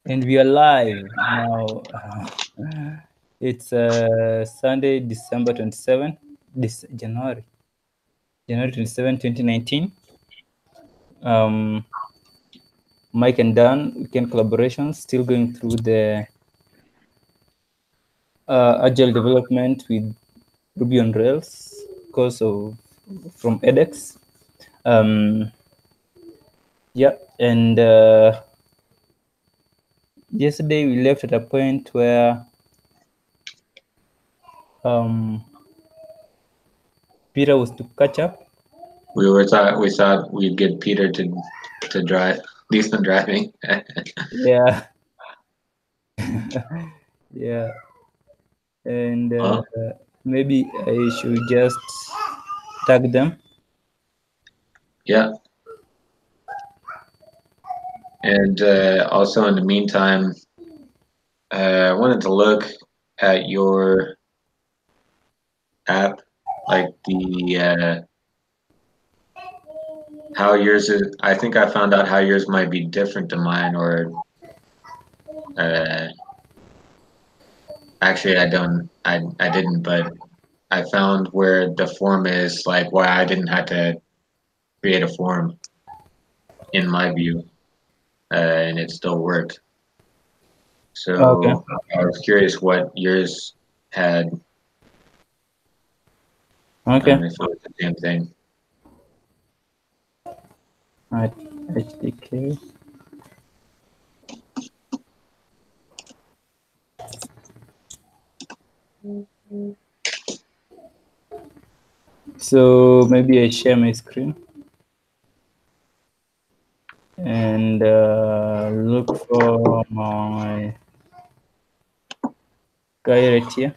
And we are live now. It's Sunday, December 27, January 27, 2019. Mike and Dan, weekend collaborations, still going through the agile development with Ruby on Rails, course from edX. Yeah, and yesterday we left at a point where Peter was to catch up. We thought we'd get Peter to drive, do some driving. Yeah. Yeah. And maybe I should just tag them. Yeah. And also in the meantime, I wanted to look at your app, like the how yours is. I think I found out how yours might be different to mine, or actually I don't. I didn't, but I found where the form is, like why I didn't have to create a form in my view, and it still worked. Okay. So I was curious what yours had, Okay. if it was the same thing. Right. HTK. So maybe I share my screen and look for my guy right here.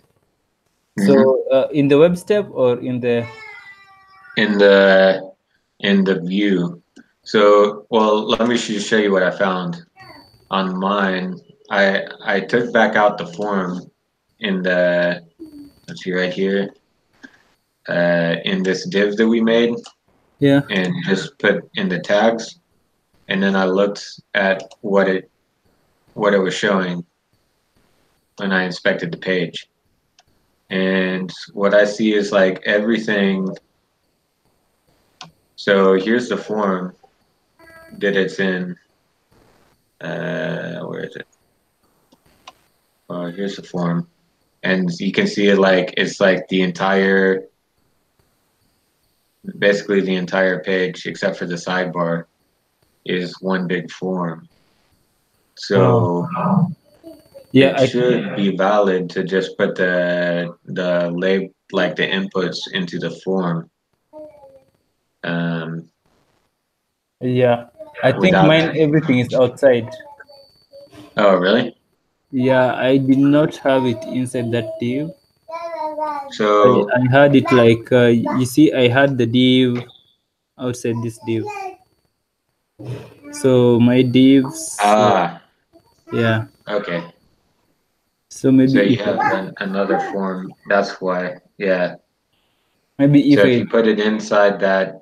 So in the web step or in the in the view. So, well, let me just show you what I found on mine. I took back out the form in the, let's see right here, in this div that we made, yeah. and just put in the tags, and then I looked at what it was showing when I inspected the page. And what I see is like everything. So here's the form that it's in. Where is it? Here's the form, and you can see it like it's like the entire, basically the entire page except for the sidebar is one big form. So Yeah, it should be valid to just put the label, like the inputs into the form. Yeah, I think Without. mine everything is outside. Oh, really? Yeah, I did not have it inside that div. So I had it like you see, I had the div outside this div. So my divs, yeah. okay. So maybe So you if have another form. That's why. Yeah. maybe So if you put it inside that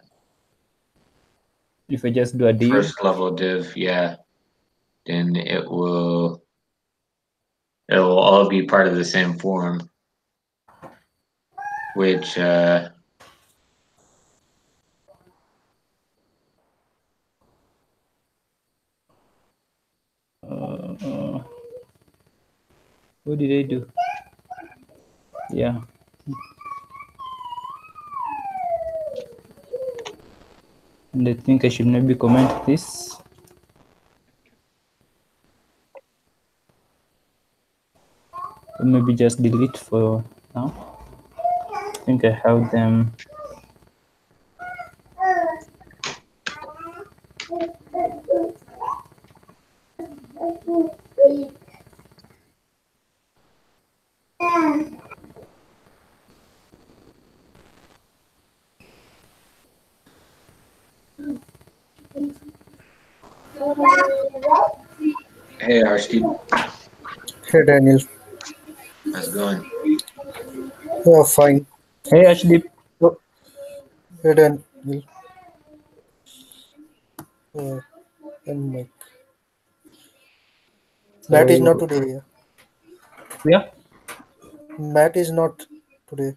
if I just do a div, first level div, yeah, then it'll all be part of the same form, which what did I do? Yeah. And I think I should maybe comment this. Or maybe just delete for now. I think I have them. hey Arshdeep, Hey Daniel. how's it going? Yeah, fine. Hey Ashdeep. Oh, hey Daniel. And Mike. Matt is So- not today here. Yeah. Matt is not today.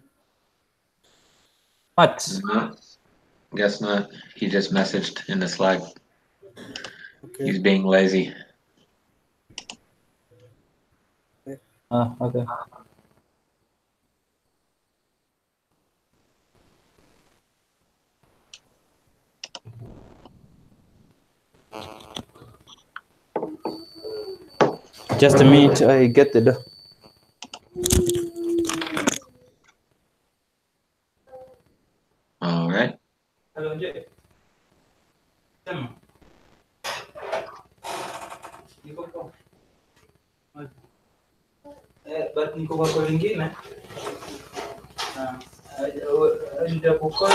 What? No, guess not. He just messaged in the Slack. Okay. He's being lazy. Okay. Just a minute, I get the door. All right. Hello, Jay. But niko kwa call lingine. Nitakukol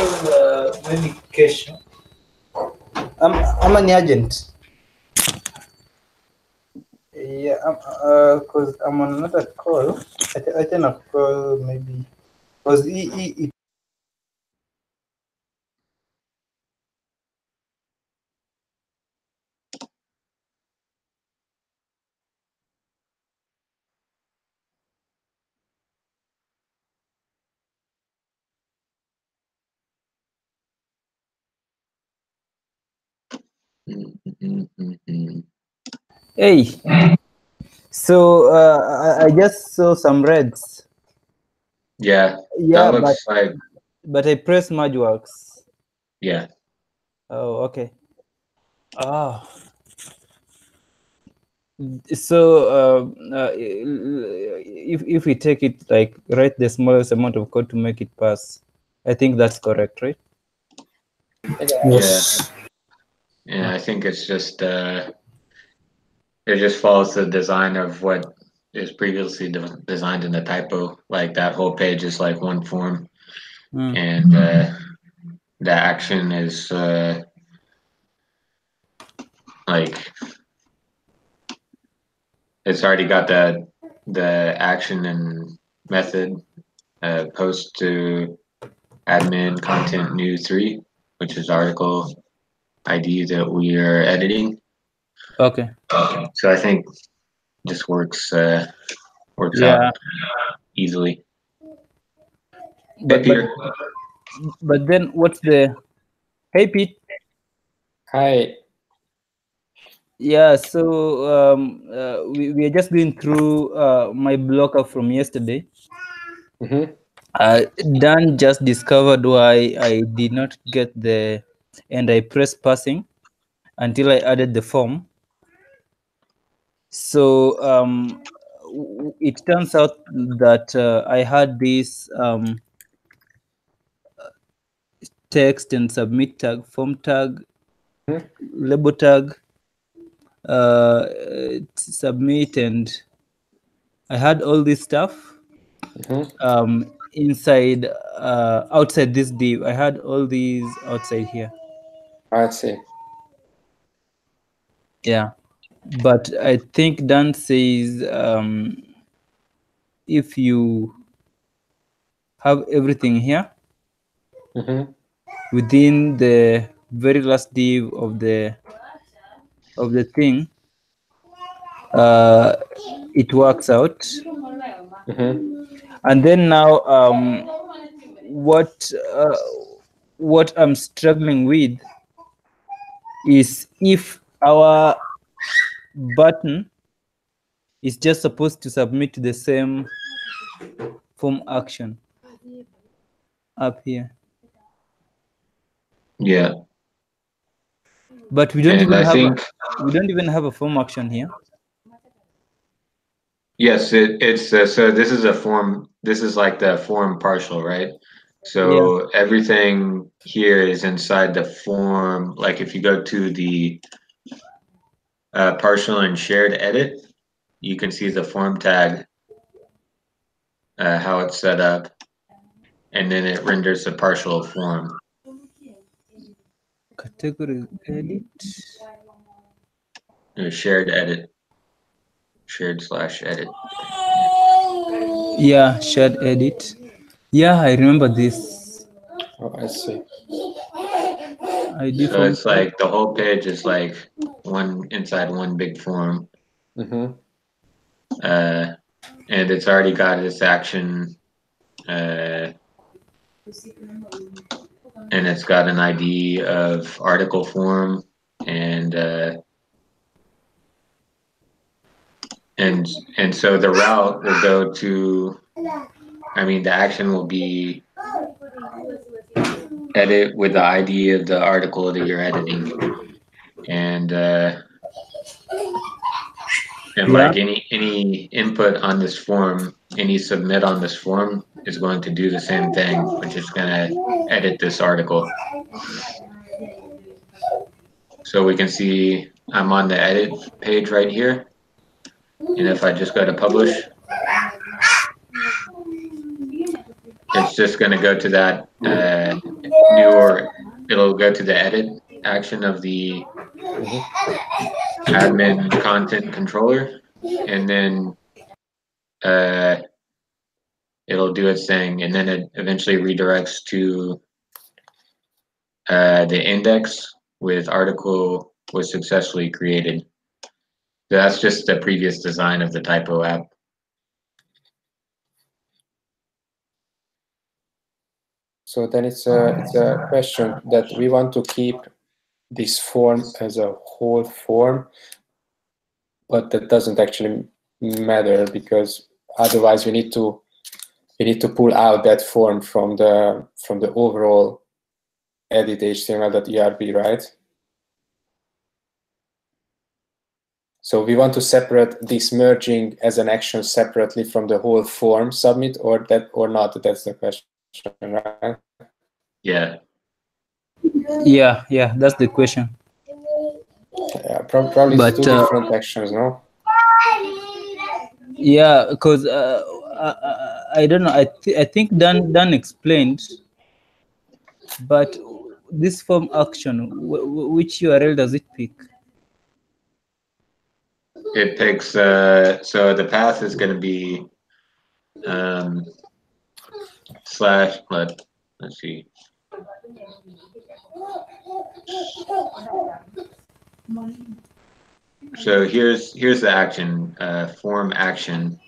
maybe kesho. Ama ni agent. Yeah, cause I'm on another call. I can call maybe cause he Hey, so I just saw some reds. Yeah, Yeah, that looks like, but I pressed merge works. yeah. Oh, okay. Ah. So if we take it like write the smallest amount of code to make it pass, I think that's correct, right? Yes. Yeah, I think it's just it just follows the design of what is previously designed in the typo. Like that whole page is like one form, Mm. and the action is like it's already got the action and method post to admin content new 3, which is article ID that we are editing. Okay. So I think this works Yeah. out easily. Hey, But Peter. but then what's the hey Pete? Hi. Yeah, so we are just going through my blocker from yesterday. Mhm. Dan just discovered why I did not get and I pressed passing until I added the form. So it turns out that I had this text and submit tag, form tag, Mhm. label tag, submit, and I had all this stuff Mhm. inside, outside this div. I had all these outside here. I see. Yeah, but I think Dan says if you have everything here Mhm. within the very last div of the thing, it works out. Mhm. And then now what I'm struggling with is if our button is just supposed to submit the same form action up here, Yeah. but we don't And even I have think a form action here. yes, it's so this is a form. This is like the form partial, right? So everything here is inside the form. Like if you go to the partial and shared edit, you can see the form tag, how it's set up, and then it renders the partial form. Category edit. Shared edit, shared/edit. Yeah, shared edit. Yeah, I remember this. Oh, I see. ID So form. it's like the whole page is like one inside one big form. Mhm. and it's already got this action, and it's got an ID of article form, and so the route will go to, I mean, the action will be edit with the ID of the article that you're editing, and like any input on this form, any submit on this form is going to do the same thing, which is going to edit this article. So we can see I'm on the edit page right here. And if I just go to publish, it's just going to go to that it'll go to the edit action of the admin content controller, and then it'll do its thing, and then it eventually redirects to the index with article was successfully created. So that's just the previous design of the typo app. So then it's a question that we want to keep this form as a whole form, but that doesn't actually matter, because otherwise we need to pull out that form from the overall edit HTML.erb, right? So we want to separate this merging as an action separately from the whole form submit, or not. That's the question, right? Yeah. Yeah, that's the question. Yeah, probably it's two different actions, no? Yeah, because I don't know. I think Dan explained, but this form action, which URL does it pick? It picks, so the path is going to be slash, let's see. So here's the action, form action,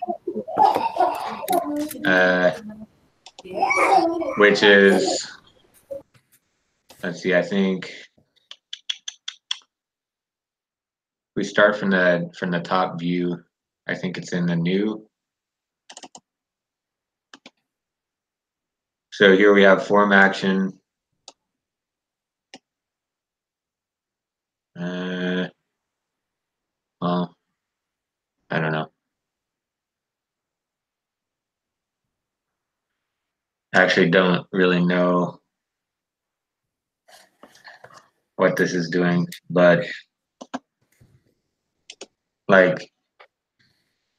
which is, let's see, I think we start from the top view. I think it's in the new. So here we have form action. Well, I don't know. I actually don't really know what this is doing, but like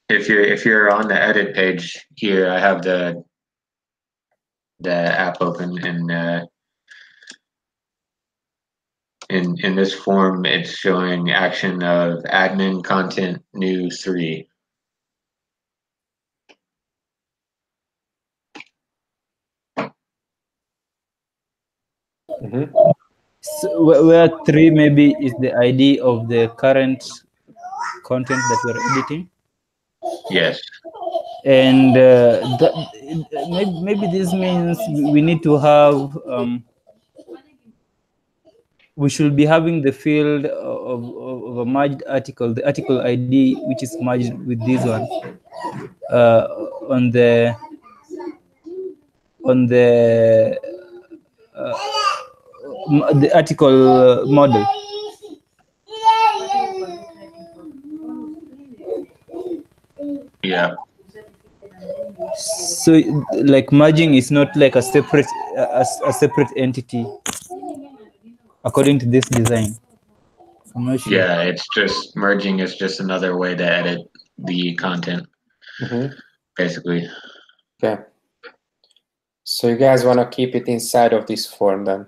if you're on the edit page here, I have the app open, and in this form it's showing action of admin content new 3. Mm-hmm. So where 3 maybe is the ID of the current content that we're editing. Yes. And maybe this means we need to have we should be having the field of a merged article, the article ID, which is merged with this one on the article model. Yeah. So like merging is not like a separate entity according to this design. I'm not sure. Yeah, it's just merging is just another way to edit the content, basically. Okay. So you guys want to keep it inside of this form then?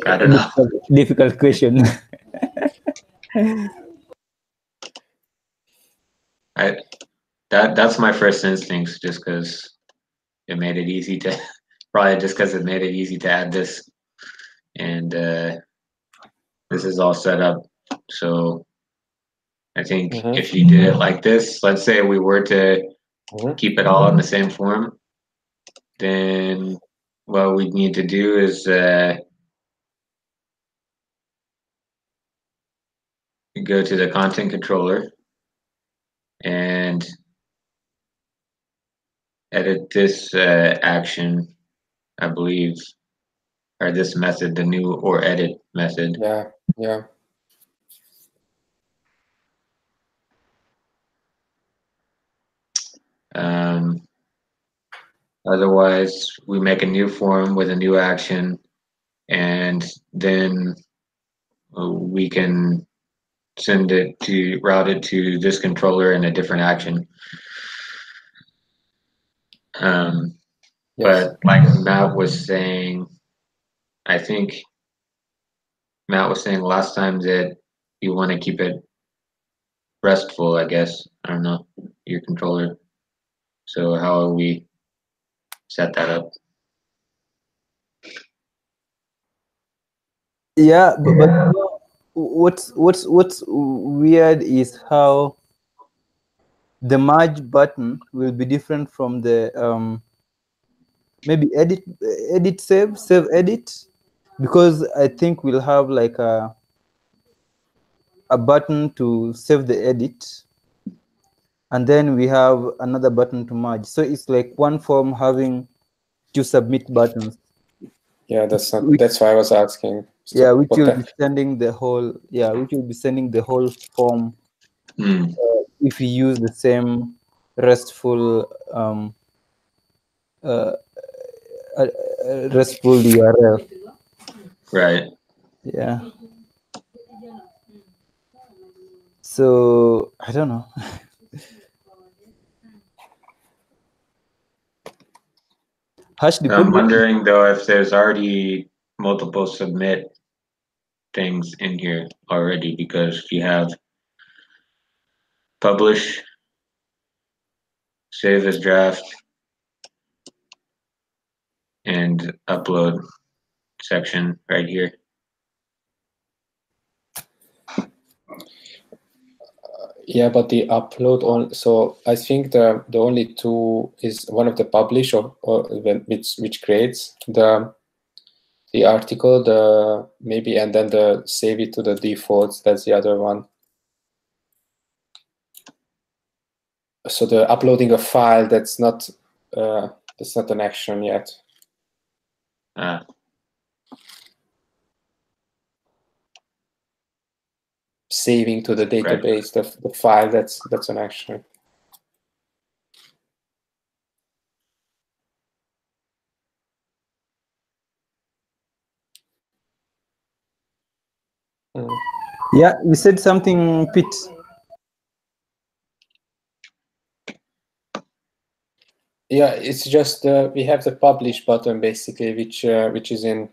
I don't know. Difficult question. That's my first instinct, just because it made it easy to, probably just because it made it easy to add this and this is all set up. So I think if you did it like this, let's say we were to keep it all in the same form, then what we need to do is go to the content controller and edit this action, I believe, or this method, the new or edit method. Yeah. Otherwise, we make a new form with a new action, and then we can route it to this controller in a different action. But like Matt was saying, I think Matt was saying last time that you want to keep it restful, I guess. I don't know, your controller. So how will we set that up? Yeah, but what's weird is how the merge button will be different from the maybe edit save edit, because I think we'll have like a button to save the edit, and then we have another button to merge. So it's like one form having two submit buttons. Yeah, that's why I was asking. So yeah, which will be sending the whole form if we use the same RESTful RESTful URL. Right. Yeah. So I don't know. I'm wondering though if there's already multiple submit things in here already, because you have publish, save as draft, and upload section right here. Yeah, but the upload on, so I think the only two is one of the publish or which creates the article, maybe, and then the save it to the defaults. That's the other one. So the uploading a file, that's not an action yet. Saving to the database, right. the file, that's an action. Yeah, you said something, Pete. Yeah, it's just we have the publish button basically, which is in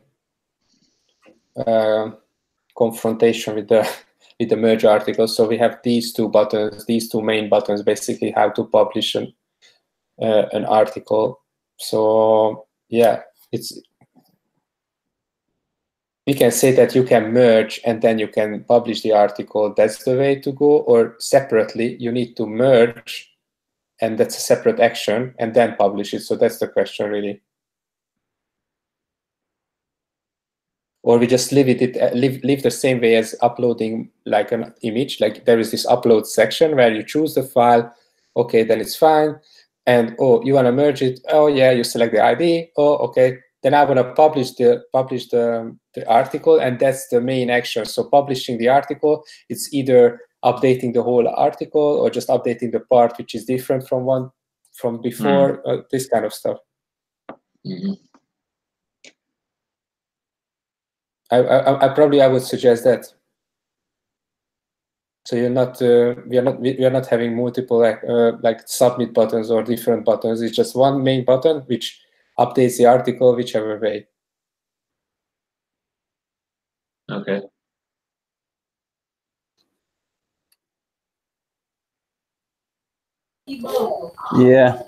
confrontation with the merge article. So we have these two buttons, these two main buttons, basically how to publish an article. So yeah, we can say that you can merge and then you can publish the article. That's the way to go. Or separately, you need to merge, and that's a separate action, and then publish it. So that's the question, really. Or we just leave the same way as uploading like an image. Like there is this upload section where you choose the file. Okay, then it's fine. And oh, you want to merge it? Oh yeah, you select the ID. Oh, okay. Then I want to publish the article, and that's the main action. So publishing the article, it's either updating the whole article or just updating the part which is different from before. This kind of stuff. I would suggest that. So you're not we are not having multiple like submit buttons or different buttons. It's just one main button which updates the article whichever way. Okay. Yeah,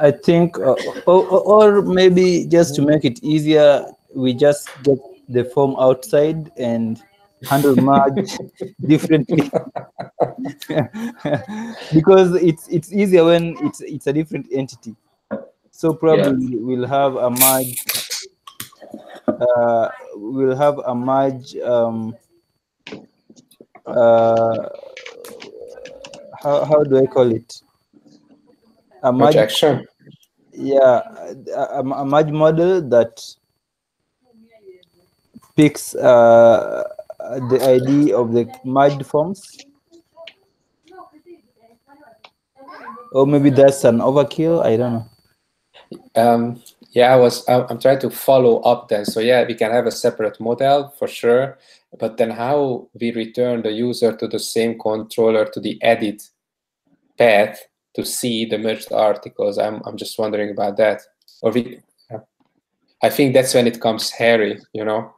I think, or maybe just to make it easier, we just get the form outside and handle merge differently. Because it's easier when it's a different entity. So probably we'll have a merge. We'll have a merge. How do I call it? A merge. Projection. Yeah, a merge model that picks the ID of the merged forms. Or maybe that's an overkill. I don't know. Yeah, I'm trying to follow up then. So yeah, we can have a separate model for sure, but then how we return the user to the same controller to the edit path to see the merged articles? I'm just wondering about that. Or I think that's when it comes hairy, you know.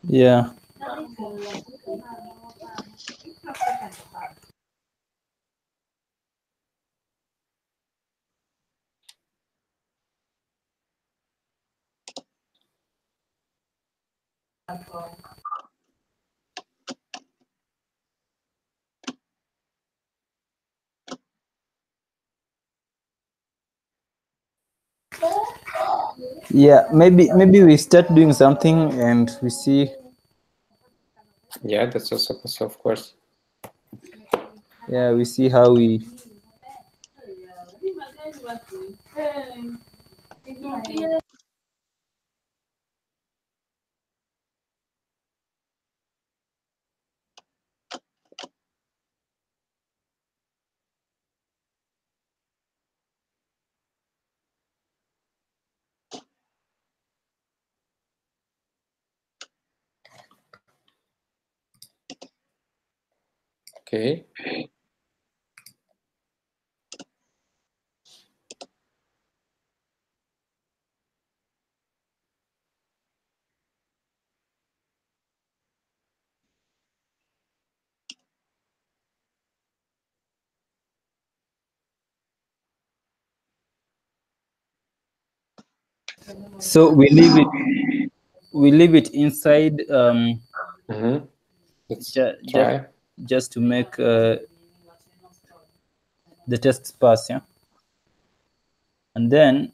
Yeah. Yeah, maybe we start doing something and we see. Yeah, that's also possible, of course. Yeah, we see how we. Okay. So we leave it inside. Let's try. Just to make the tests pass, yeah. And then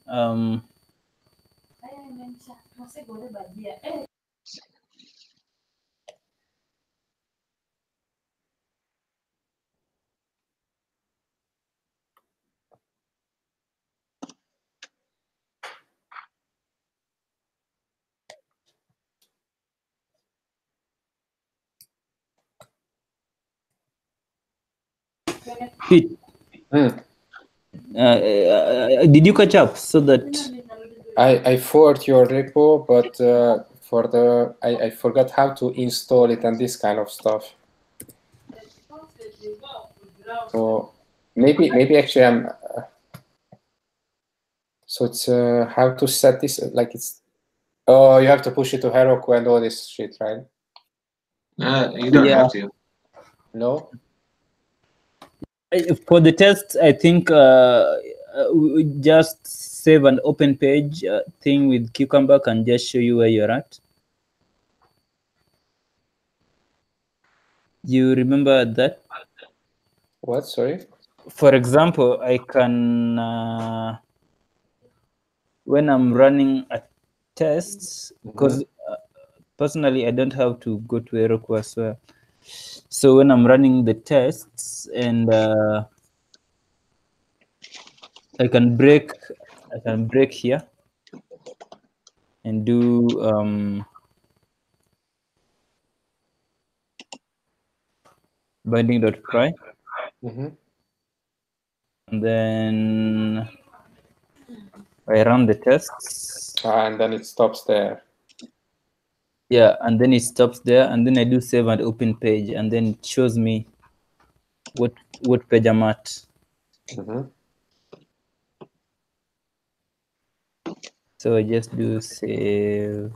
Pete, did you catch up so that I forward your repo, but for the I forgot how to install it and this kind of stuff. So maybe actually I'm. So it's how to set this, like it's. Oh, you have to push it to Heroku and all this shit, right? You don't have to. No. For the test, I think we just save an open page thing with Cucumber and just show you where you're at. You remember that? What? Sorry. For example, I can when I'm running a test, because personally I don't have to go to Heroku as well. So when I'm running the tests and I can break here and do binding.pry. And then I run the tests. And then it stops there. Yeah, and then it stops there, and then I do save and open page, and then it shows me what page I'm at. So I just do save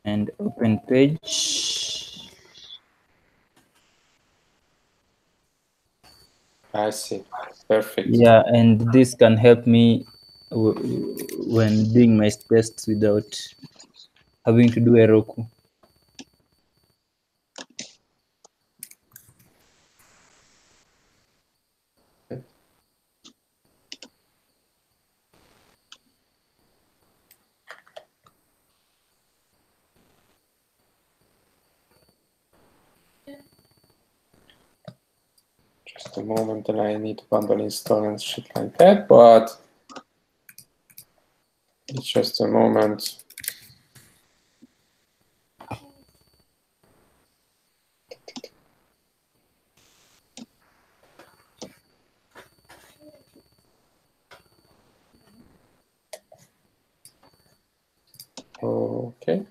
and open page. I see. Perfect. Yeah, and this can help me when doing my tests without having to do a Roku. Just a moment, and I need to bundle install and shit like that, but it's just a moment. Okay.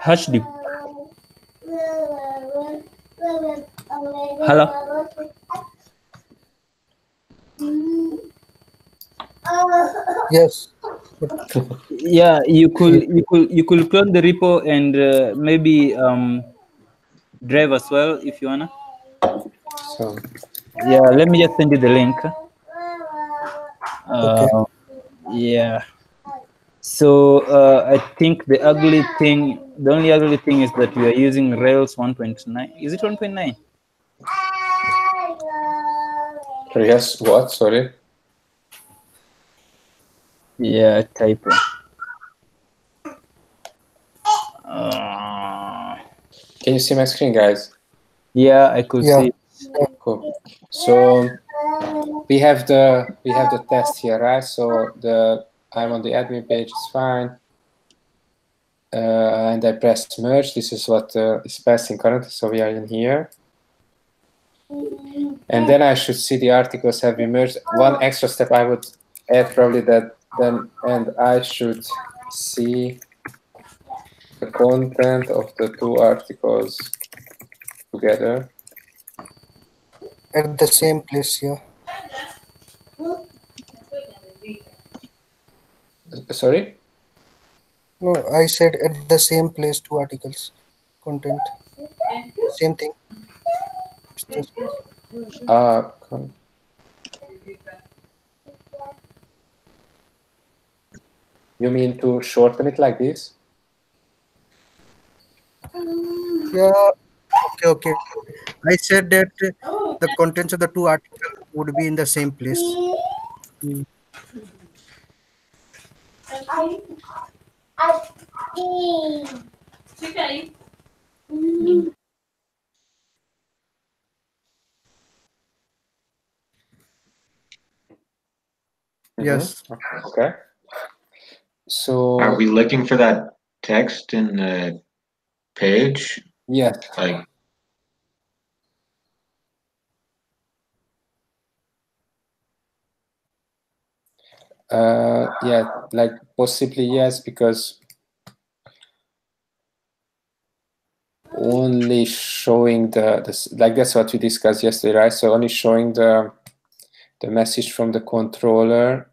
Hashdeep. Hello. Yes. Yeah, you could clone the repo and maybe drive as well if you wanna. So Yeah, let me just send you the link. Okay. Yeah. So I think the only ugly thing is that we are using Rails 1.9. Is it 1.9? yes, what? Sorry. Yeah, typo. Can you see my screen, guys? Yeah, I could Yeah. see. Cool. So we have the test here, right? So I'm on the admin page. It's fine. And I press merge. This is what is passing currently. So we are in here. And then I should see the articles have been merged. One extra step I would add probably that then, and I should see the content of the two articles together. At the same place, yeah. Sorry? No, I said at the same place, two articles, content, same thing. It's just- You mean to shorten it like this? Yeah. Okay. I said that the contents of the two articles would be in the same place. Mm. Yes. Okay. So Are we looking for that text in the page? yes. Like, Yeah, like possibly yes, because only showing like that's what we discussed yesterday, right? So only showing the message from the controller,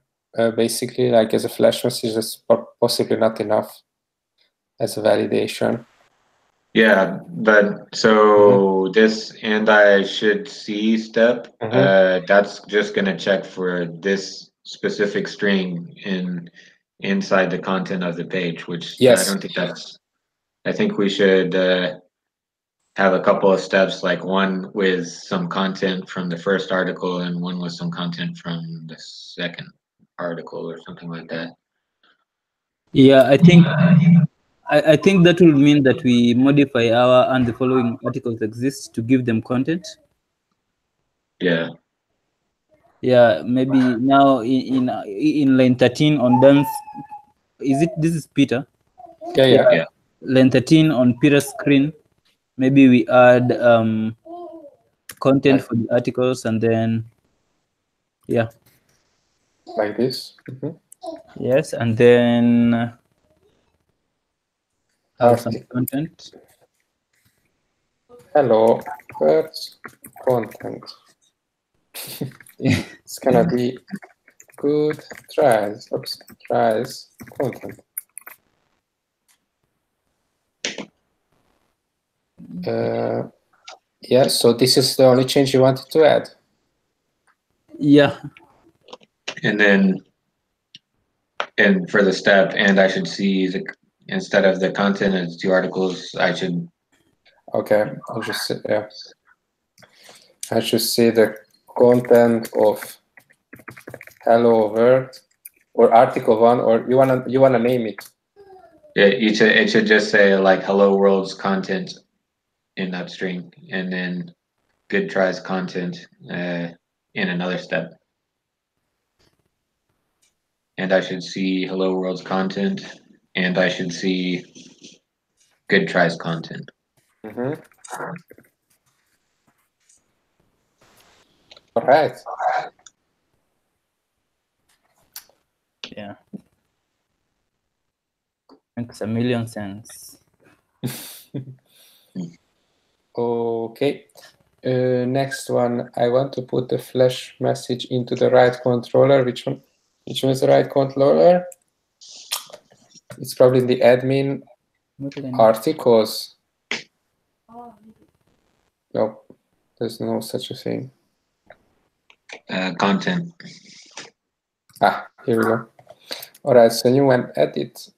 basically like as a flash message, is possibly not enough as a validation. yeah, but so this and I should see step, that's just gonna check for this specific string inside the content of the page, which I Yes. don't think that's. I think we should have a couple of steps, like one with some content from the first article and one with some content from the second article or something like that. Yeah, I think that will mean that we modify our and the following articles exist to give them content. Yeah. Yeah, maybe now in line 13 on Dan's, this is Peter? Yeah. Line 13 on Peter's screen, maybe we add content for the articles and then, yeah. Like this? Yes, and then have some content. hello words content. It's gonna be good tries. Oops, tries content. Yeah, so this is the only change you wanted to add. Yeah. And then, and for the step, and I should see the, instead of the content as 2 articles, I should. Okay, I'll just say, yeah. I should see the content of hello world or article 1, or you wanna name it. Yeah, it should just say like hello world's content in that string, and then good tries content in another step. And I should see hello world's content, and I should see good tries content. Mm-hmm. All right. Yeah. Makes a million sense. Okay. Next one, I want to put the flash message into the right controller. Which one? Which one is the right controller? It's probably in the admin articles. No, there's no such a thing. Content. Ah, here we go. All right, so you went edit.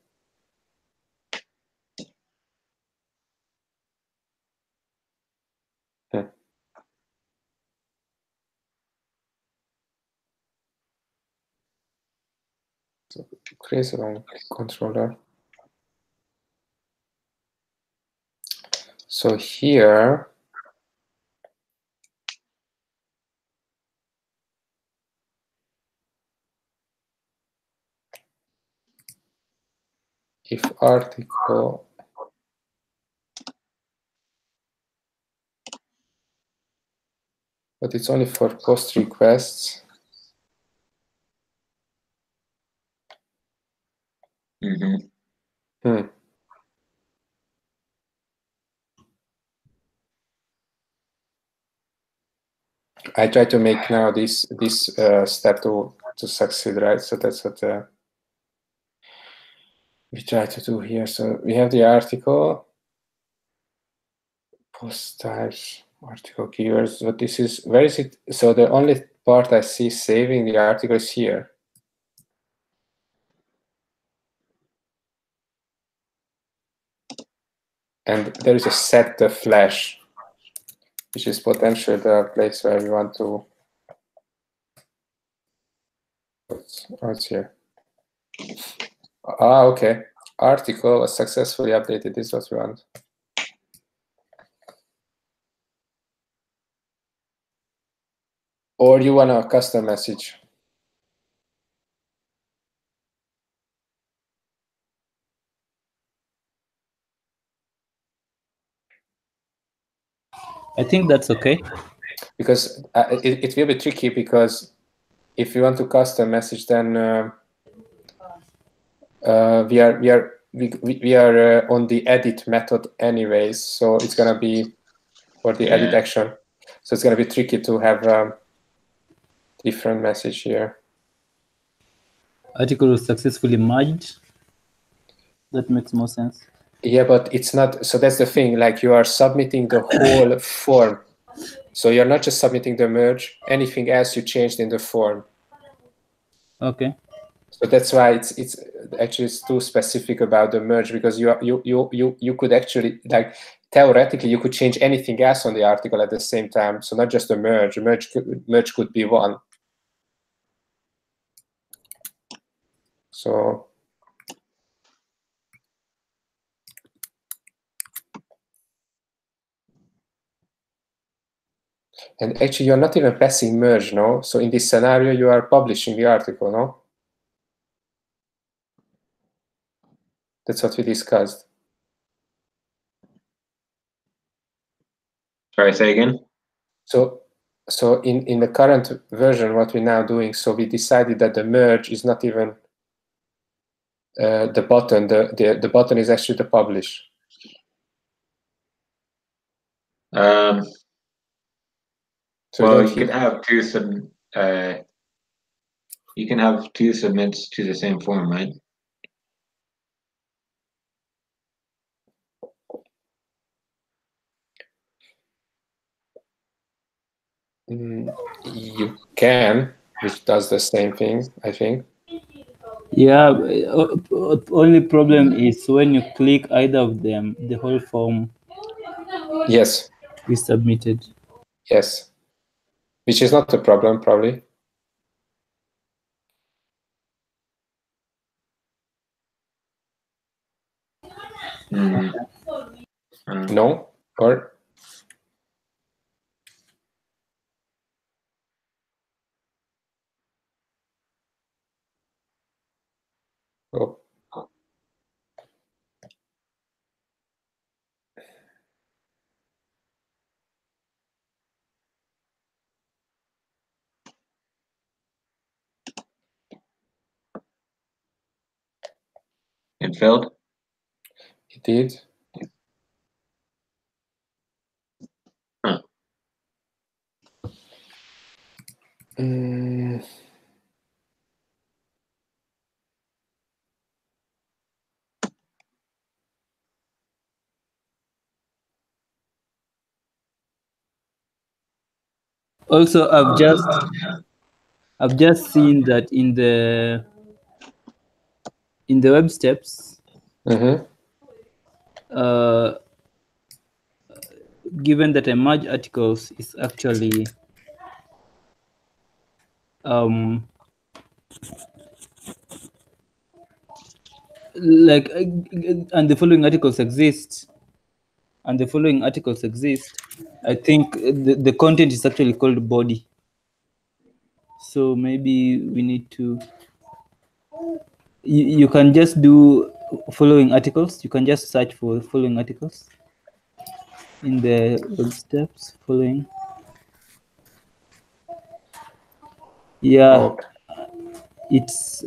So create a wrong controller. So here, if article but it's only for post requests. Mm-hmm. I try to make now this step to succeed, right? So that's what we try to do here. So we have the article, post types, article keywords. But this is, where is it? So the only part I see saving the article is here. And there is a set the flash, which is potentially the place where we want to. What's here? Ah, okay. Article was successfully updated. This is what we want. Or you want a custom message? I think that's okay. Because it will be tricky, because if you want to custom message, then we are on the edit method anyways, so it's gonna be for the edit action. So it's gonna be tricky to have different message here. Article was successfully merged. That makes more sense. Yeah, but it's not. So that's the thing. Like, you are submitting the whole form. So you're not just submitting the merge. Anything else you changed in the form. Okay. So that's why it's actually it's too specific about the merge, because you could actually, like, theoretically you could change anything else on the article at the same time. So not just the merge. Merge could be one. So. And actually, you're not even pressing merge, no? So in this scenario, you are publishing the article, no? That's what we discussed. Sorry, say again? So in the current version, what we're now doing, so we decided that the merge is not even the button. The button is actually the publish. So well, don't you can have two submits to the same form, right? You can, which does the same thing, I think. Yeah, only problem is when you click either of them, the whole form Yes, is submitted. yes. Which is not a problem, probably. No? Or? Oh. It failed? It did. Huh. Also, I've just seen that in the web steps, given that a merge articles is actually like and the following articles exist, I think the content is actually called body. So maybe we need to, you can just do following articles. You can just search for following articles in the web steps following. Yeah, it's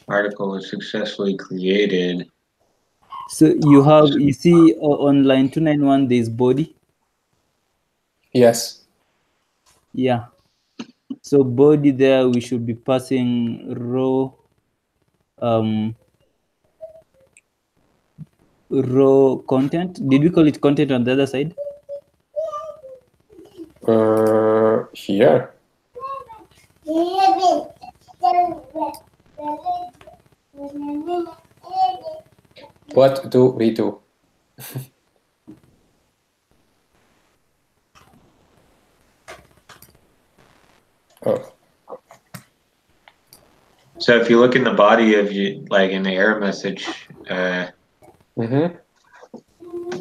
Article was successfully created. so you see on line 291 there's body. Yes. Yeah. So body there, we should be passing raw content. Did we call it content on the other side? Here. What do we do? Oh. So if you look in the body of you, like in the error message,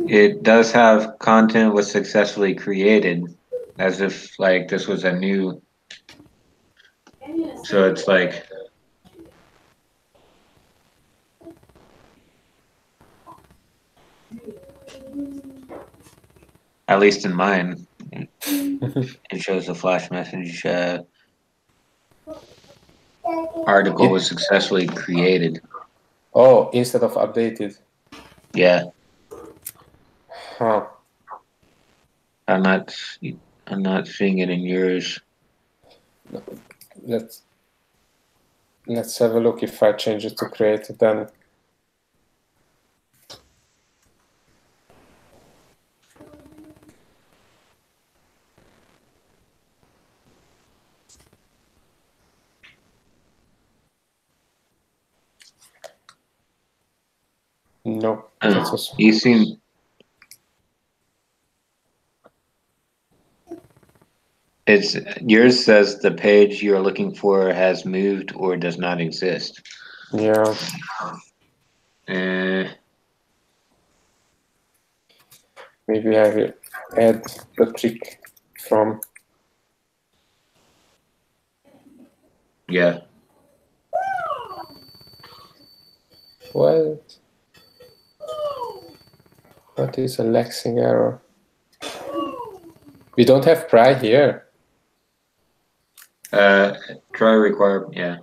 it does have content was successfully created, as if like this was a new. So it's like. At least in mine, it shows a flash message. Article was successfully created. Oh, instead of updated. Yeah. Huh. I'm not seeing it in yours. Let's have a look if I change it to created then. No, that's also... You seem. It's yours says the page you're looking for has moved or does not exist. Yeah. Maybe I will add the trick from. Yeah. What is a lexing error? We don't have pry here. Try require, yeah.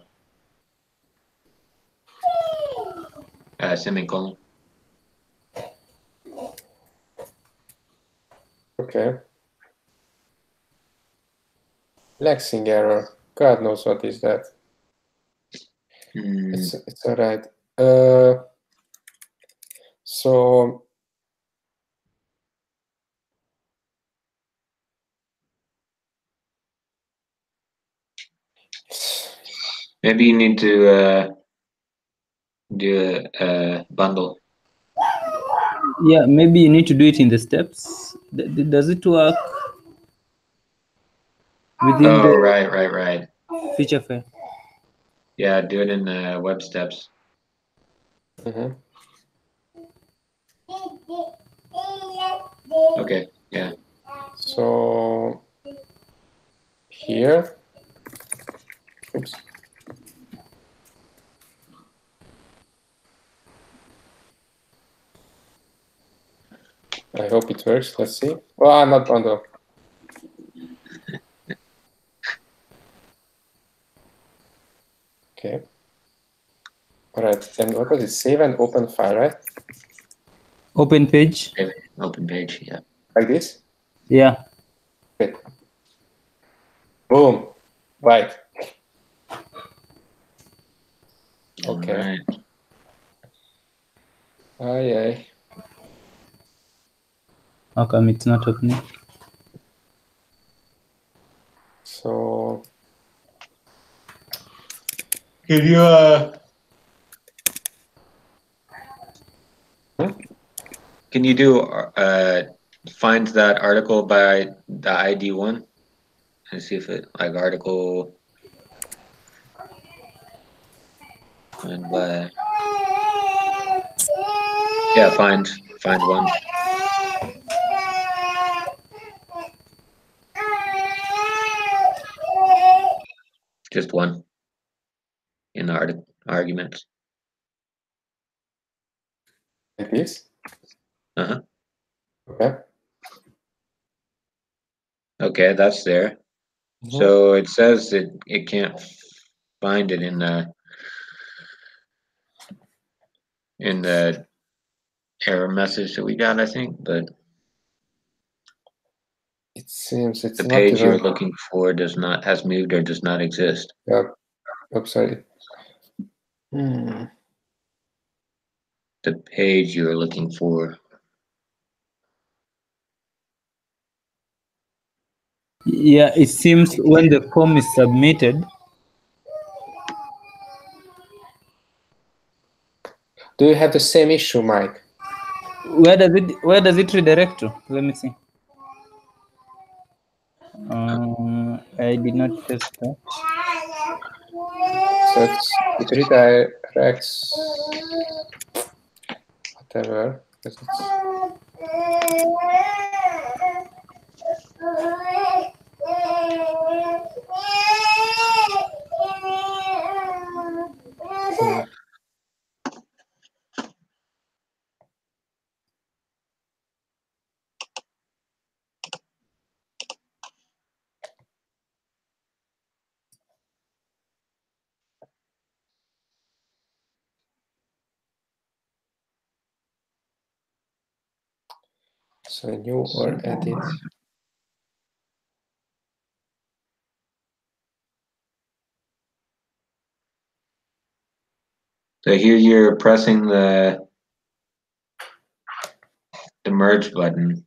Semicolon. Okay. Lexing error. God knows what is that. Hmm. It's all right. So Maybe you need to do a bundle. Yeah, maybe you need to do it in the steps. Does it work within Oh, the right. feature file? Yeah, do it in web steps. mhm. Okay, yeah. So here, oops. I hope it works. Let's see. Oh, I'm not bundle. Okay. All right. Then what was it? Save and open file, right? Open page. Okay, open page, yeah. Like this. Yeah. Okay. Boom. Right. Okay. Alright. Aye. How come it's not opening? So Can you can you do find that article by the ID one and see if it like article and by yeah find one. Just one in the arguments. like this. Uh-huh. Okay. Okay, that's there. Mhm. So it says that it can't find it in the error message that we got, I think, but It seems it's the not page you're even. looking for has moved or does not exist. Yeah. Oops, sorry. The page you're looking for. Yeah, it seems when the form is submitted. Do you have the same issue, Mike? Where does it redirect to? Let me see. I did not test that. So it redirects whatever. Because so new or edit. So here you're pressing the merge button.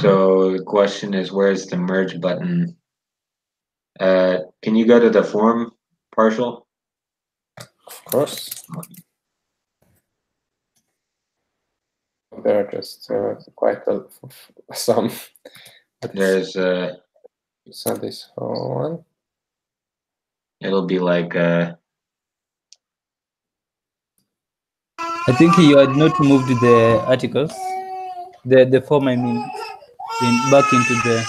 So the question is, where's the merge button? Can you go to the form partial? Of course. There are just quite some. There's So this one. it'll be like I think you had not moved the articles, the form. I mean, back into the.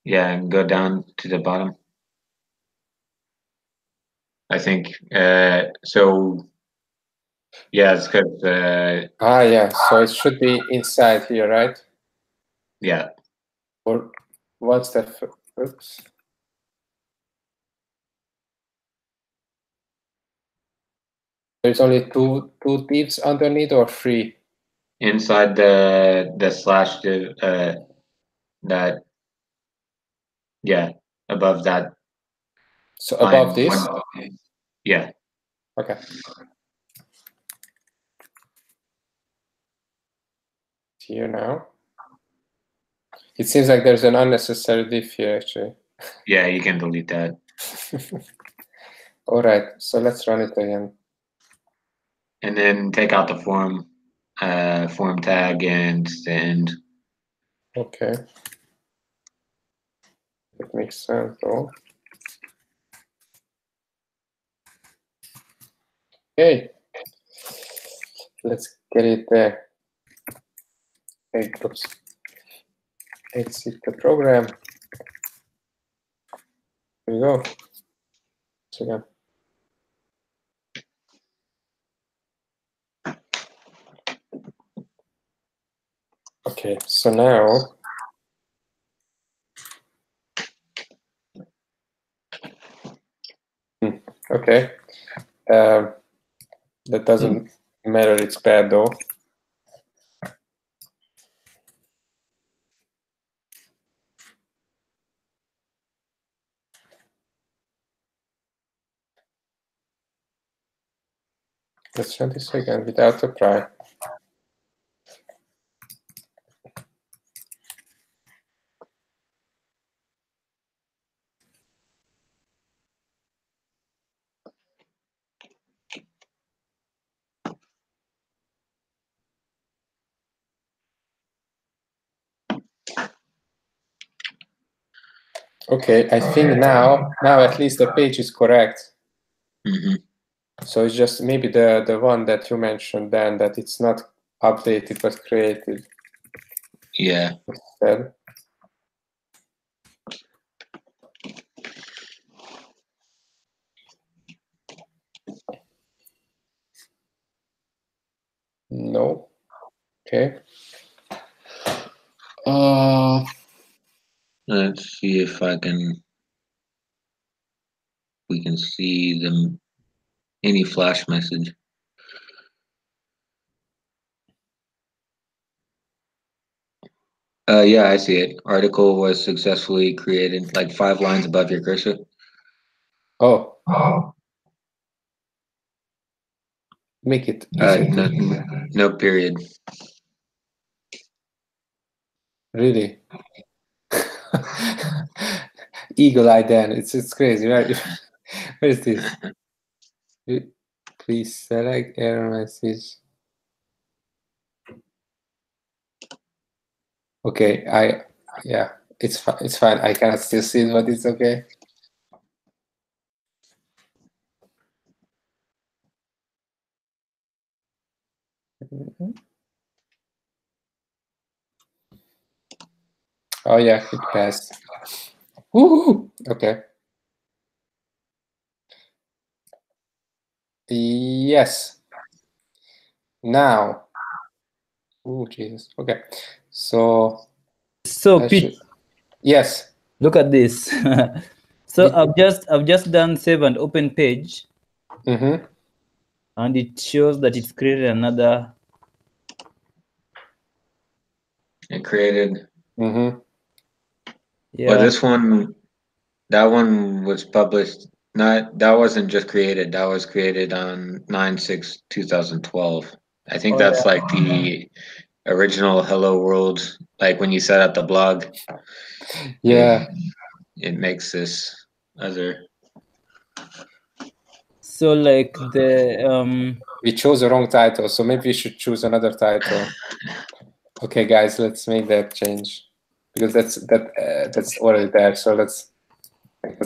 yeah, and go down to the bottom. I think so. Yeah, it's because Yeah. So it should be inside here, right? yeah. Or what's that? Oops. There's only two divs underneath or three? inside the slash div, that, yeah, above that. So above this? Yeah. Okay. Here now. It seems like there's an unnecessary div here, actually. Yeah, you can delete that. All right, so let's run it again. And then take out the form tag and the end. Okay. That makes sense, though. Okay. Let's get it there. Okay, oops. Exit the program. Here we go. So again. Okay, so now okay. That doesn't matter, it's bad though. Let's try this again without a try. Okay, I think now at least the page is correct. Mm-hmm. So it's just maybe the one that you mentioned then, that it's not updated but created. Yeah. Instead. No. Okay. Let's see if we can see them, any flash message. Yeah, I see it. Article was successfully created, like 5 lines above your cursor. Oh. Make it easy. No period. Really? Eagle eye then. It's crazy, right? Where is this? Please select error message. Okay, yeah, it's fine. I cannot still see it, but it's okay. Oh yeah, it passed. Woohoo! Okay. Yes. Now. Oh Jesus. Okay. So Pete, yes. look at this. So I've just done save and open page. Mm-hmm. And it shows that it's created another. It created. Mm-hmm. Yeah. Well, this one, that one was published. That wasn't just created. That was created on 9/6/2012. I think that's like the original Hello World. Like when you set up the blog. Yeah. It makes this other. So like the we chose the wrong title, so maybe we should choose another title. Okay, guys, let's make that change because that's already there. So let's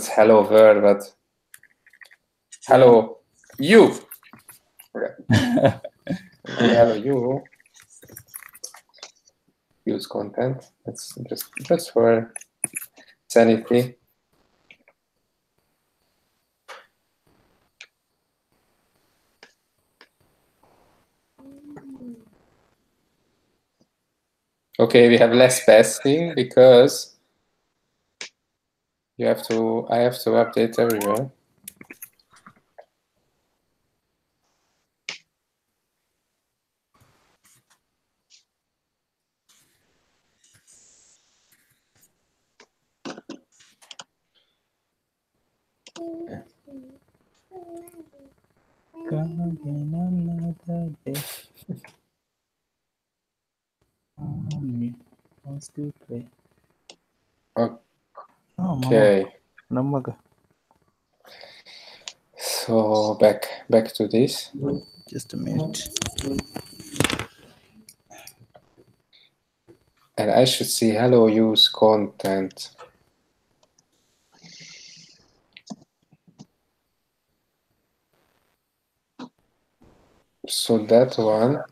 hello world, but hello you. Okay. Hello you. Use content. Let's just for sanity. Okay, we have less passing because I have to update everywhere. Come again another day. Mommy wants to play. Oh, mama. Okay. Namaga. So back to this. Just a minute. And I should see hello use content. So that one.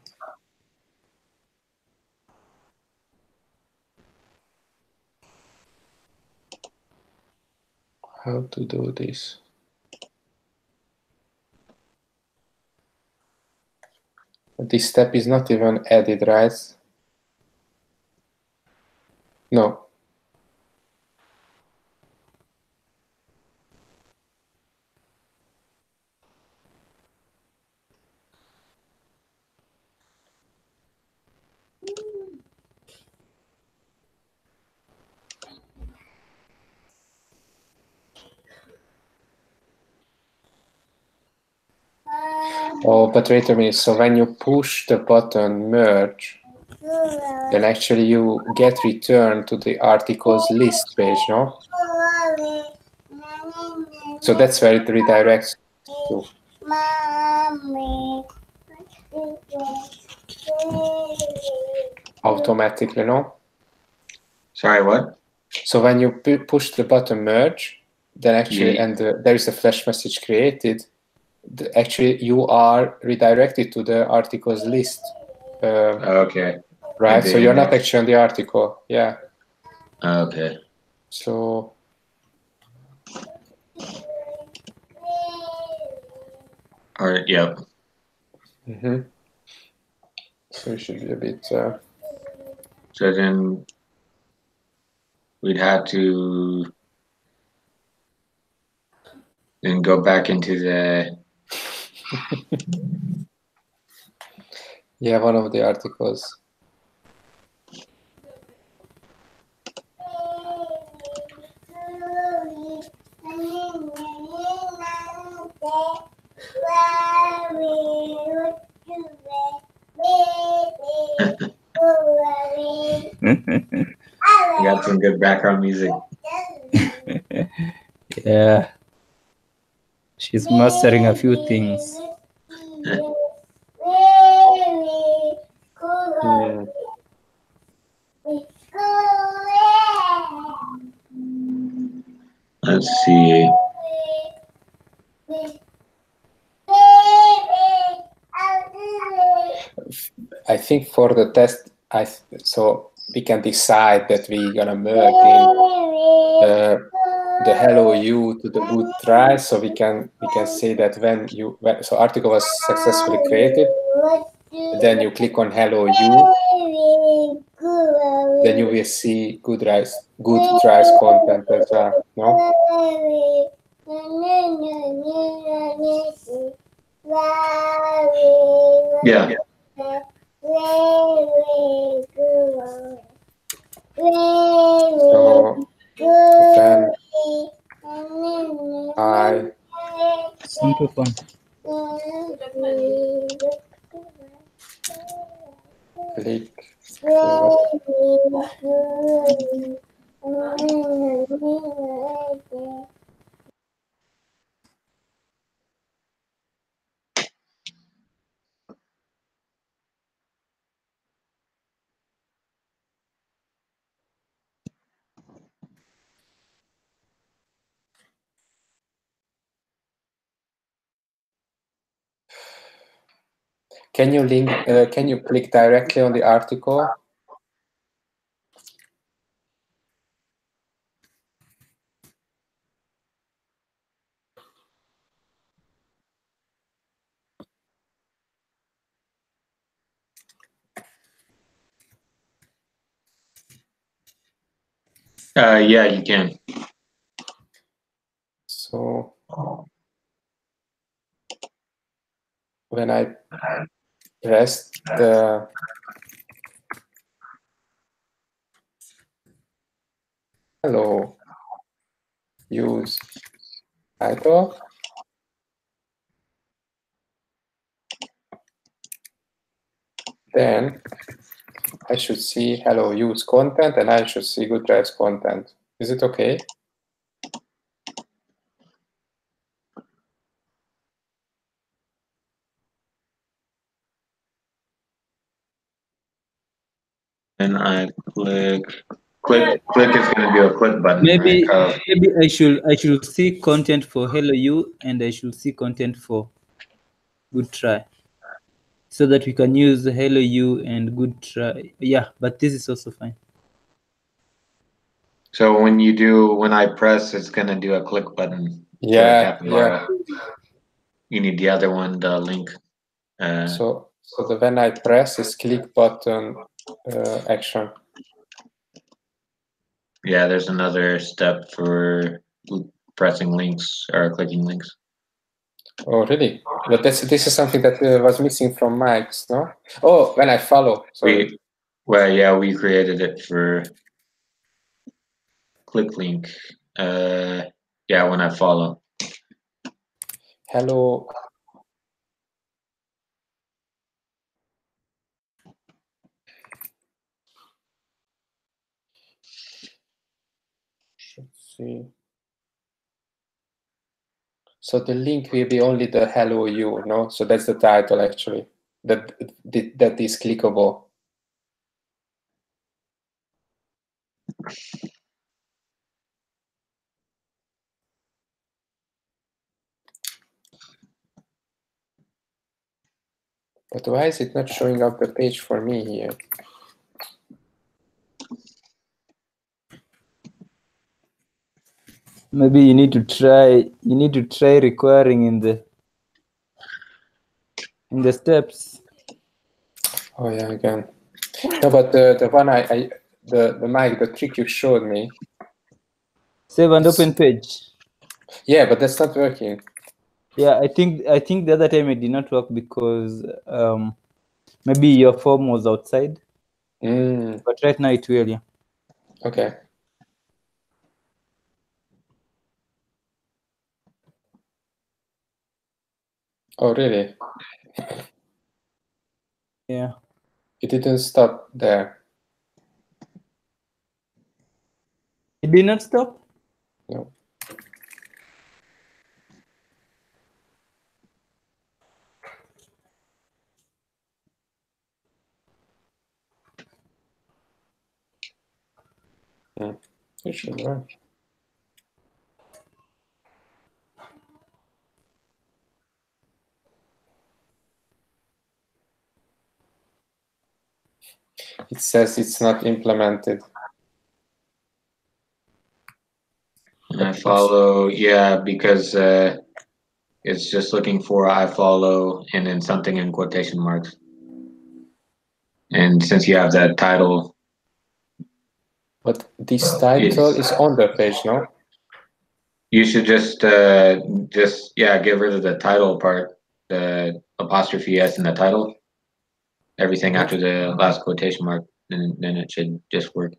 How to do this? This step is not even added, right? No. Oh, but wait a minute. So when you push the button merge, then actually you get returned to the articles list page, no? So that's where it redirects to. Automatically, no? Sorry, what? So when you push the button merge, then actually, Yeah. and there is a flash message created, actually you are redirected to the articles list. Okay. Right, so you're not index. actually on the article. Yeah. Okay. So All right. Yep. So it should be a bit. So then we'd have to then go back into the. Yeah, one of the articles. You got some good background music. Yeah. She's mastering a few things. Let's see. I think for the test, so we can decide that we're gonna merge in the hello you to the good try. So we can say that when so article was successfully created, then you click on hello you, then you will see good tries content as well. No. Yeah. So then I Simple fun. click. Can you link? Can you click directly on the article? Yeah, you can. So when I press the hello use title. Then I should see hello use content, and I should see good drives content. Is it okay? And I click is going to do a click button. Maybe right? maybe I should see content for hello you, and I should see content for good try, so that we can use hello you and good try. Yeah, but this is also fine. So when I press, it's going to do a click button. Yeah, yeah. You need the other one, the link. So the when I press is click button action. Yeah, there's another step for pressing links or clicking links. Oh, really? But this is something that was missing from Mike's, no? Oh, when I follow. Sorry. We created it for click link. Yeah, when I follow. Hello. Let's see. So the link will be only the hello you, no? So that's the title actually. That is clickable. But why is it not showing up the page for me here? Maybe you need to try requiring in the steps. Oh yeah, again. No, but the one the Mike, the trick you showed me. Save and open page. Yeah, but that's not working. Yeah, I think the other time it did not work because maybe your form was outside. But right now it will, yeah. Okay. Oh, really? Yeah. It didn't stop there. It did not stop? No. It should work. It says it's not implemented. And I follow, yeah, because it's just looking for I follow and then something in quotation marks. And since you have that title. But this title is on the page, no? You should just get rid of the title part, the apostrophe S in the title. Everything after the last quotation mark, then it should just work.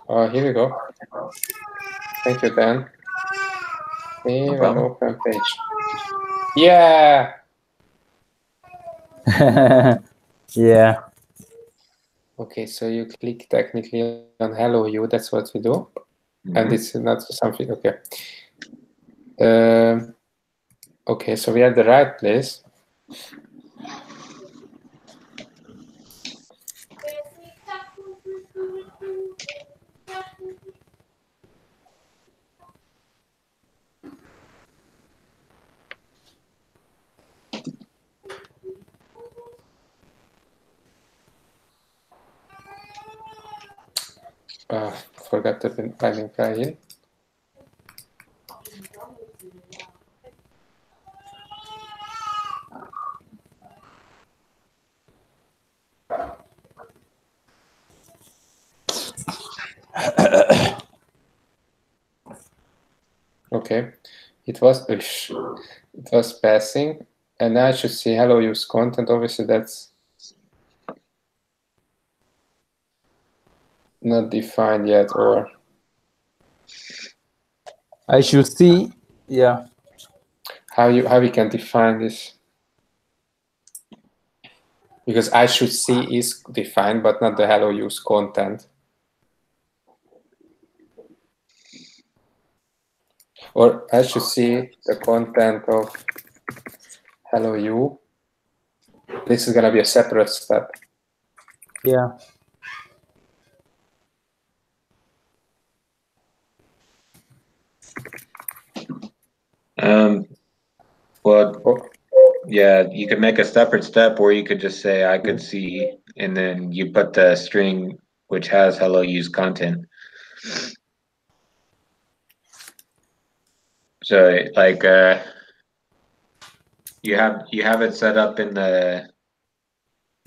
Here we go. Thank you, Dan. Save and open page. Yeah. Yeah. Okay, so you click technically on hello you, that's what we do. And it's not something, okay. Okay, so we are at the right place. Forgot to plug in file. Okay, it was passing, and now I should see hello use content. Obviously, that's not defined yet, or I should see. Yeah. how we can define this? Because I should see is defined, but not the hello use content. Or I should see the content of hello you. This is gonna be a separate step. Yeah. Well, yeah, you could make a separate step, or you could just say I could see, and then you put the string which has hello use content. So like you have it set up in the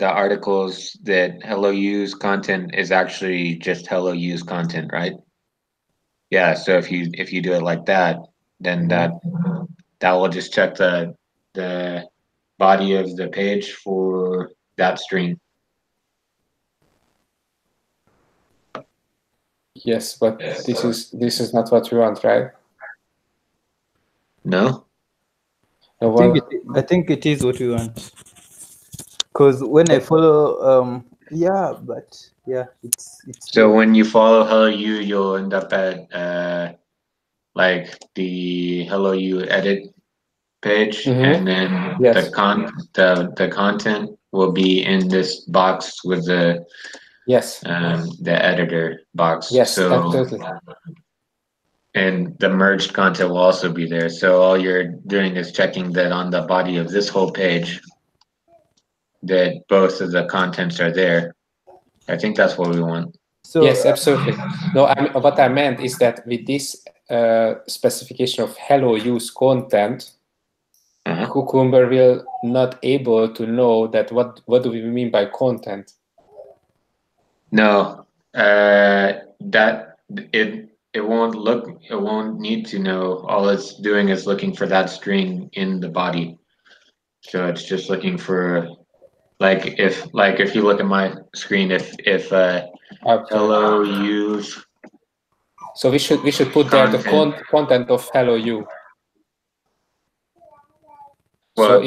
articles that hello use content is actually just hello use content, right? Yeah, so if you do it like that, then that will just check the body of the page for that string. Yes, but this is not what we want, right? No? I think it is what we want. Because when I follow, yeah, but yeah, it's So when you follow hello you, you'll end up at like the hello you edit page, and then Yes. the content will be in this box with the Yes. the editor box. Yes, So absolutely. and the merged content will also be there. So all you're doing is checking that on the body of this whole page that both of the contents are there. I think that's what we want. so Yes, absolutely. No, what I meant is that with this specification of hello use content, Cucumber will not able to know that what do we mean by content. No, that it won't need to know. All it's doing is looking for that string in the body. So it's just looking for like if you look at my screen, if hello use. So we should put there the content of hello you. Well, so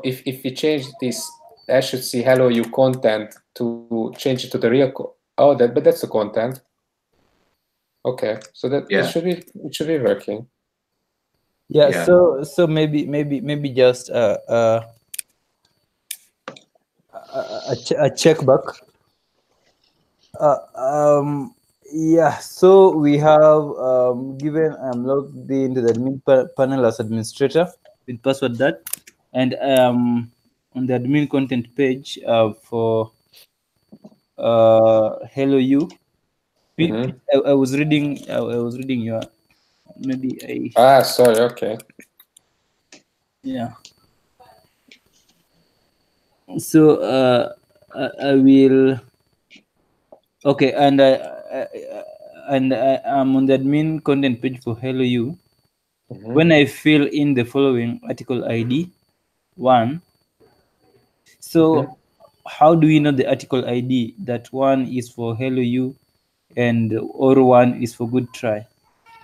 if we change this, I should see hello you content to change it to the real but that's the content. Okay, so that it should be working. Yeah. So maybe just a checkback. Yeah. So we have given logged into the admin panel as administrator with password that, and on the admin content page for hello you. I was reading your maybe I. Sorry. Okay. Yeah. So I will. Okay, and I'm on the admin content page for Hello You. When I fill in the following article ID 1, so how do we know the article ID that 1 is for Hello You and or 1 is for Good Try?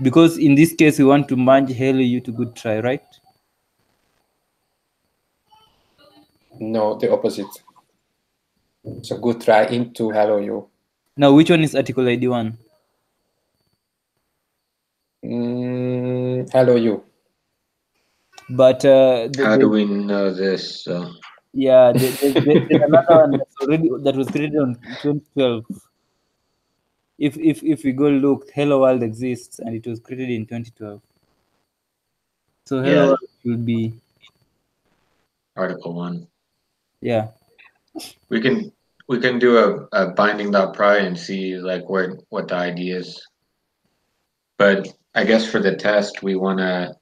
Because in this case we want to merge Hello You to Good Try, right? No, the opposite. So Good Try into Hello You. Now, which one is article ID 1? Hello You. But how do we know this? Yeah, there's another one that was created on 2012. If we go look, Hello World exists and it was created in 2012. So Hello World will be article 1. Yeah. We can do a binding.pry and see like what the ID is. But I guess for the test we wanna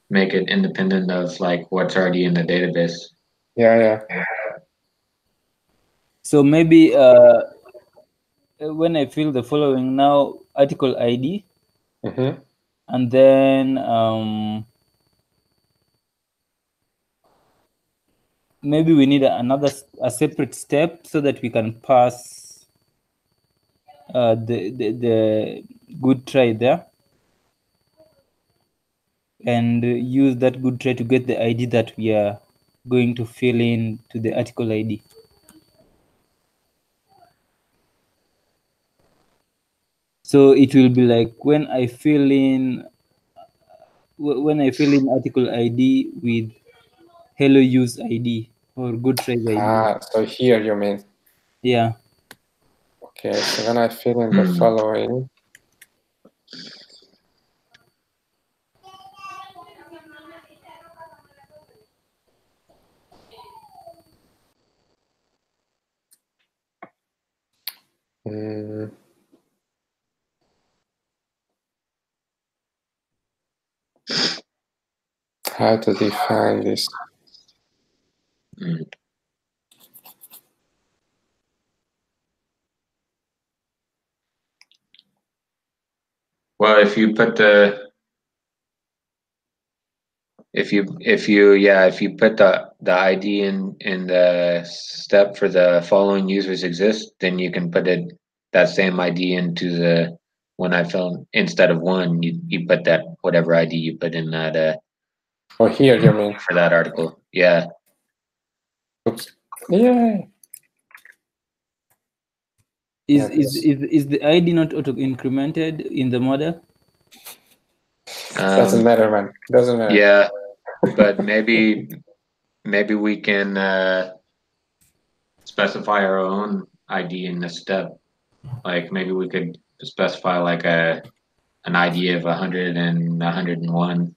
make it independent of like what's already in the database. Yeah. So maybe when I fill the following now article ID, and then maybe we need a separate step so that we can pass the good try there and use that good try to get the ID that we are going to fill in to the article ID. So it will be like when I fill in article ID with hello use ID or good try ID. Ah, so here you mean? Yeah. Okay, so when I fill in the following, how to define this? Well, if you put the if you put the ID in the step for the following users exist, then you can put that same ID into the when I fill instead of one, you put that whatever ID you put in that Oh, here you mean? for that article. Yeah. Oops. Yay. Is the ID not auto incremented in the model? Doesn't matter, man. Doesn't matter. Yeah, but maybe we can specify our own ID in this step. Like maybe we could specify like an ID of 100 and 101.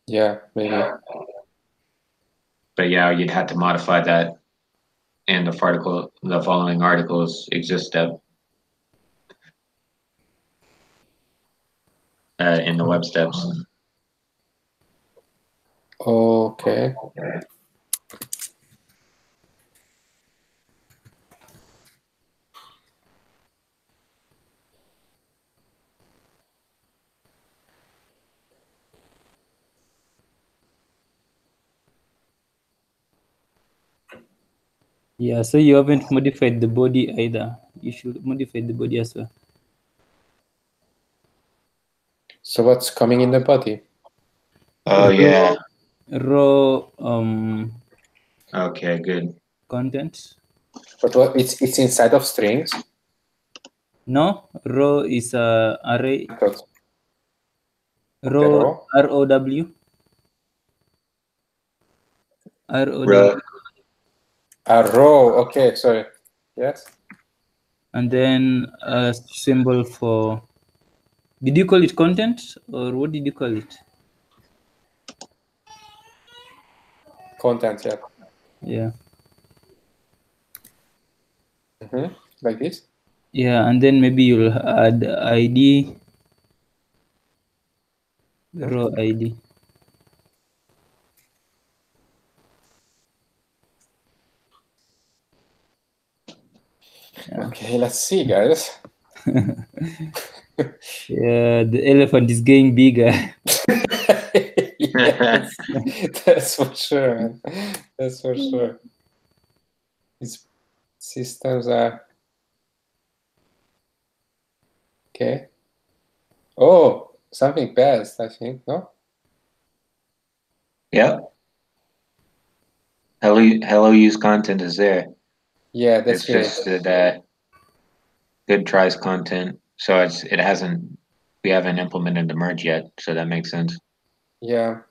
Yeah, maybe. But yeah, you'd have to modify that in the following articles exist step in the web steps. Okay. Yeah, so you haven't modified the body either. You should modify the body as well. So what's coming in the body? Oh yeah. Raw Okay, good. content. But what? It's inside of strings. No, raw is a array. Row. ROW. Row. A row. Okay, sorry. Yes. And then a symbol for. Did you call it content or what did you call it? Content. Yeah. Yeah. Like this. Yeah, and then maybe you'll add ID, raw ID. Yeah. Okay, let's see, guys. Yeah, the elephant is getting bigger. Yes, that's for sure, man. That's for sure. These systems are okay. Oh, something passed, I think, no? Yeah. Hello use content is there. Yeah, that's It's great. just that good tries content. So we haven't implemented the merge yet, so that makes sense. Yeah.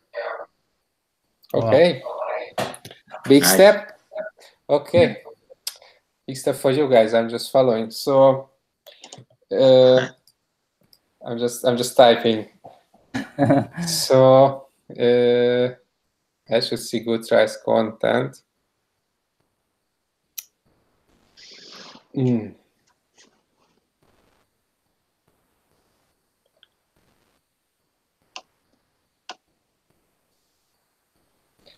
Okay. Wow. Big Nice. step. Okay. Big step for you guys. I'm just following. So I'm just typing. So I should see good tries content.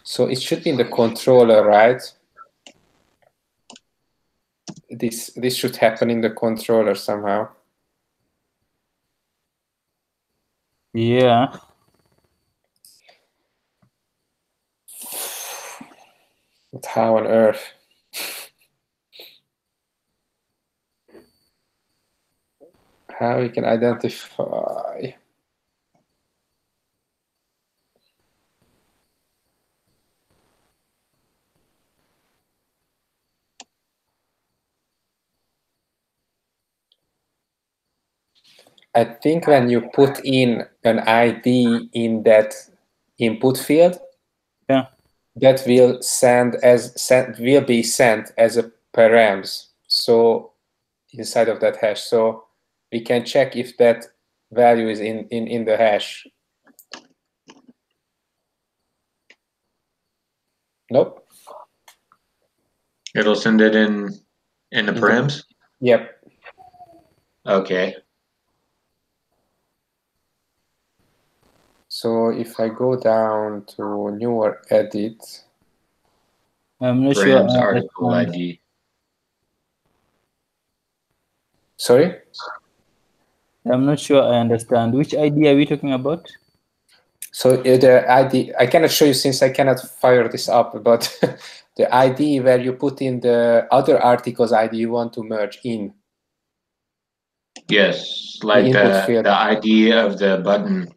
So it should be in the controller, right? This should happen in the controller somehow. Yeah. But how on earth? How we can identify? I think when you put in an ID in that input field, Yeah. that will will be sent as a params. So inside of that hash, so we can check if that value is in the hash. Nope. It'll send it in the params? Yep. Okay. So if I go down to new or edit, I'm not sure. Params article ID. sorry? I'm not sure I understand. Which ID are we talking about? So the ID, I cannot show you since I cannot fire this up, but the ID where you put in the other article's ID you want to merge in. Yes, like input field. the ID of the button.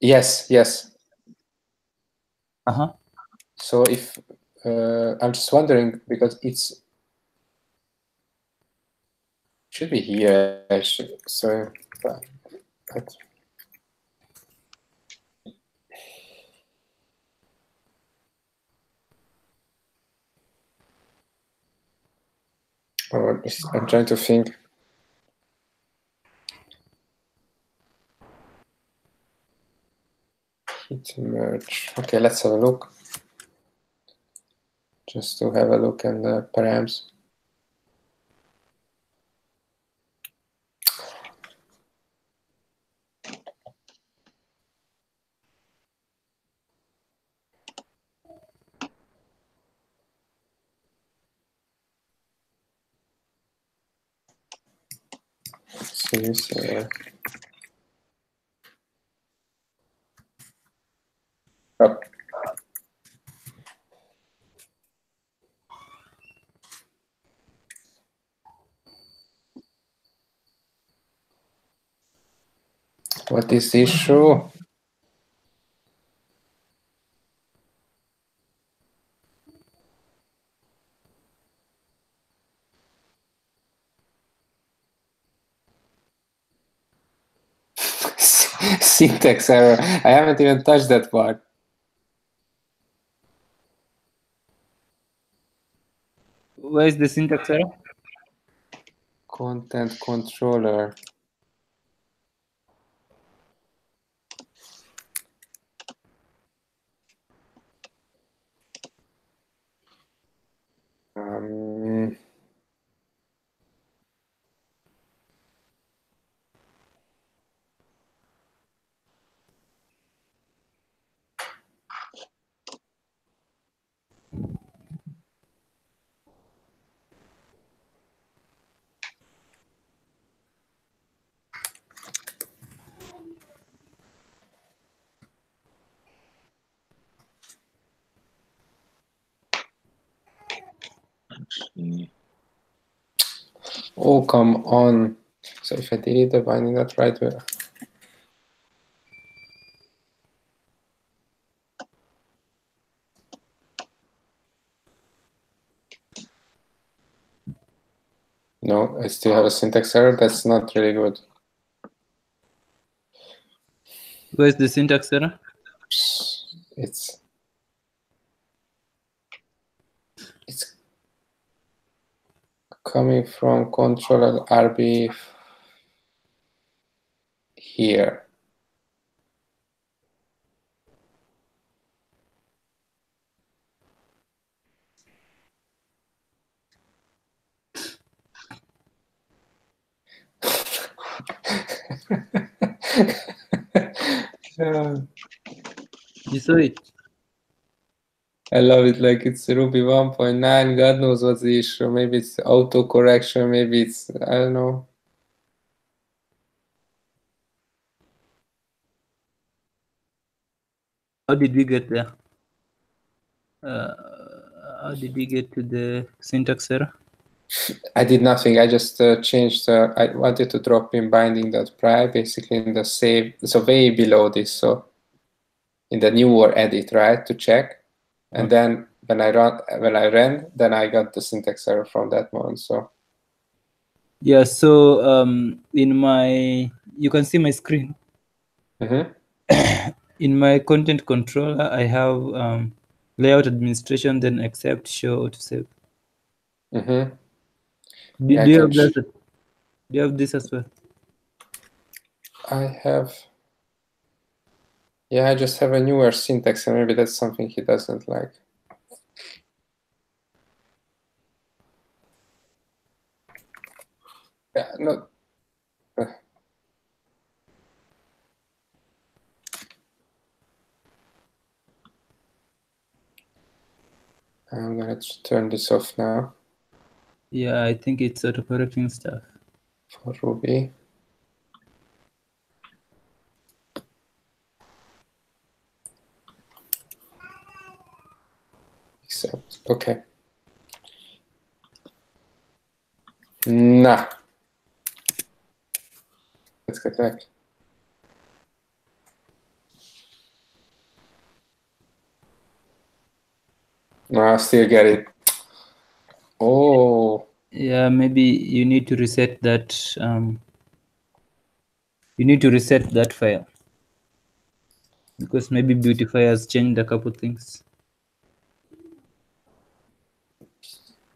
Yes, yes. Uh-huh. So if I'm just wondering because should be here actually. So but I'm trying to think. Hit merge. Okay, let's have a look. Just to have a look at the params. Series, oh. What is the issue? Syntax error. I haven't even touched that part. Where is the syntax error? Content controller. Oh, come on. So if I delete the binding, not right way. No, I still have a syntax error. That's not really good. Where's the syntax error? It's coming from controller RB here. You saw it. I love it. Like it's Ruby 1.9. God knows what's the issue. Maybe it's auto correction. Maybe it's, I don't know. How did we get there? How did we get to the syntax error? I did nothing. I just changed. I wanted to drop in binding.pry basically in the save, so way below this. So in the new or edit, right, to check, and then when I ran, then I got the syntax error from that one. So yeah. So in my, you can see my screen. In my content controller, I have layout administration, then accept, show, autosave. Do you have this? Do you have this as well? I have. Yeah, I just have a newer syntax, and maybe that's something he doesn't like. Yeah, no. I'm gonna turn this off now. Yeah, I think it's autocorrecting stuff. For Ruby. Except, okay. Nah. Let's get back. No, I still get it. Oh. Yeah, maybe you need to reset that. You need to reset that file because maybe Beautify has changed a couple things.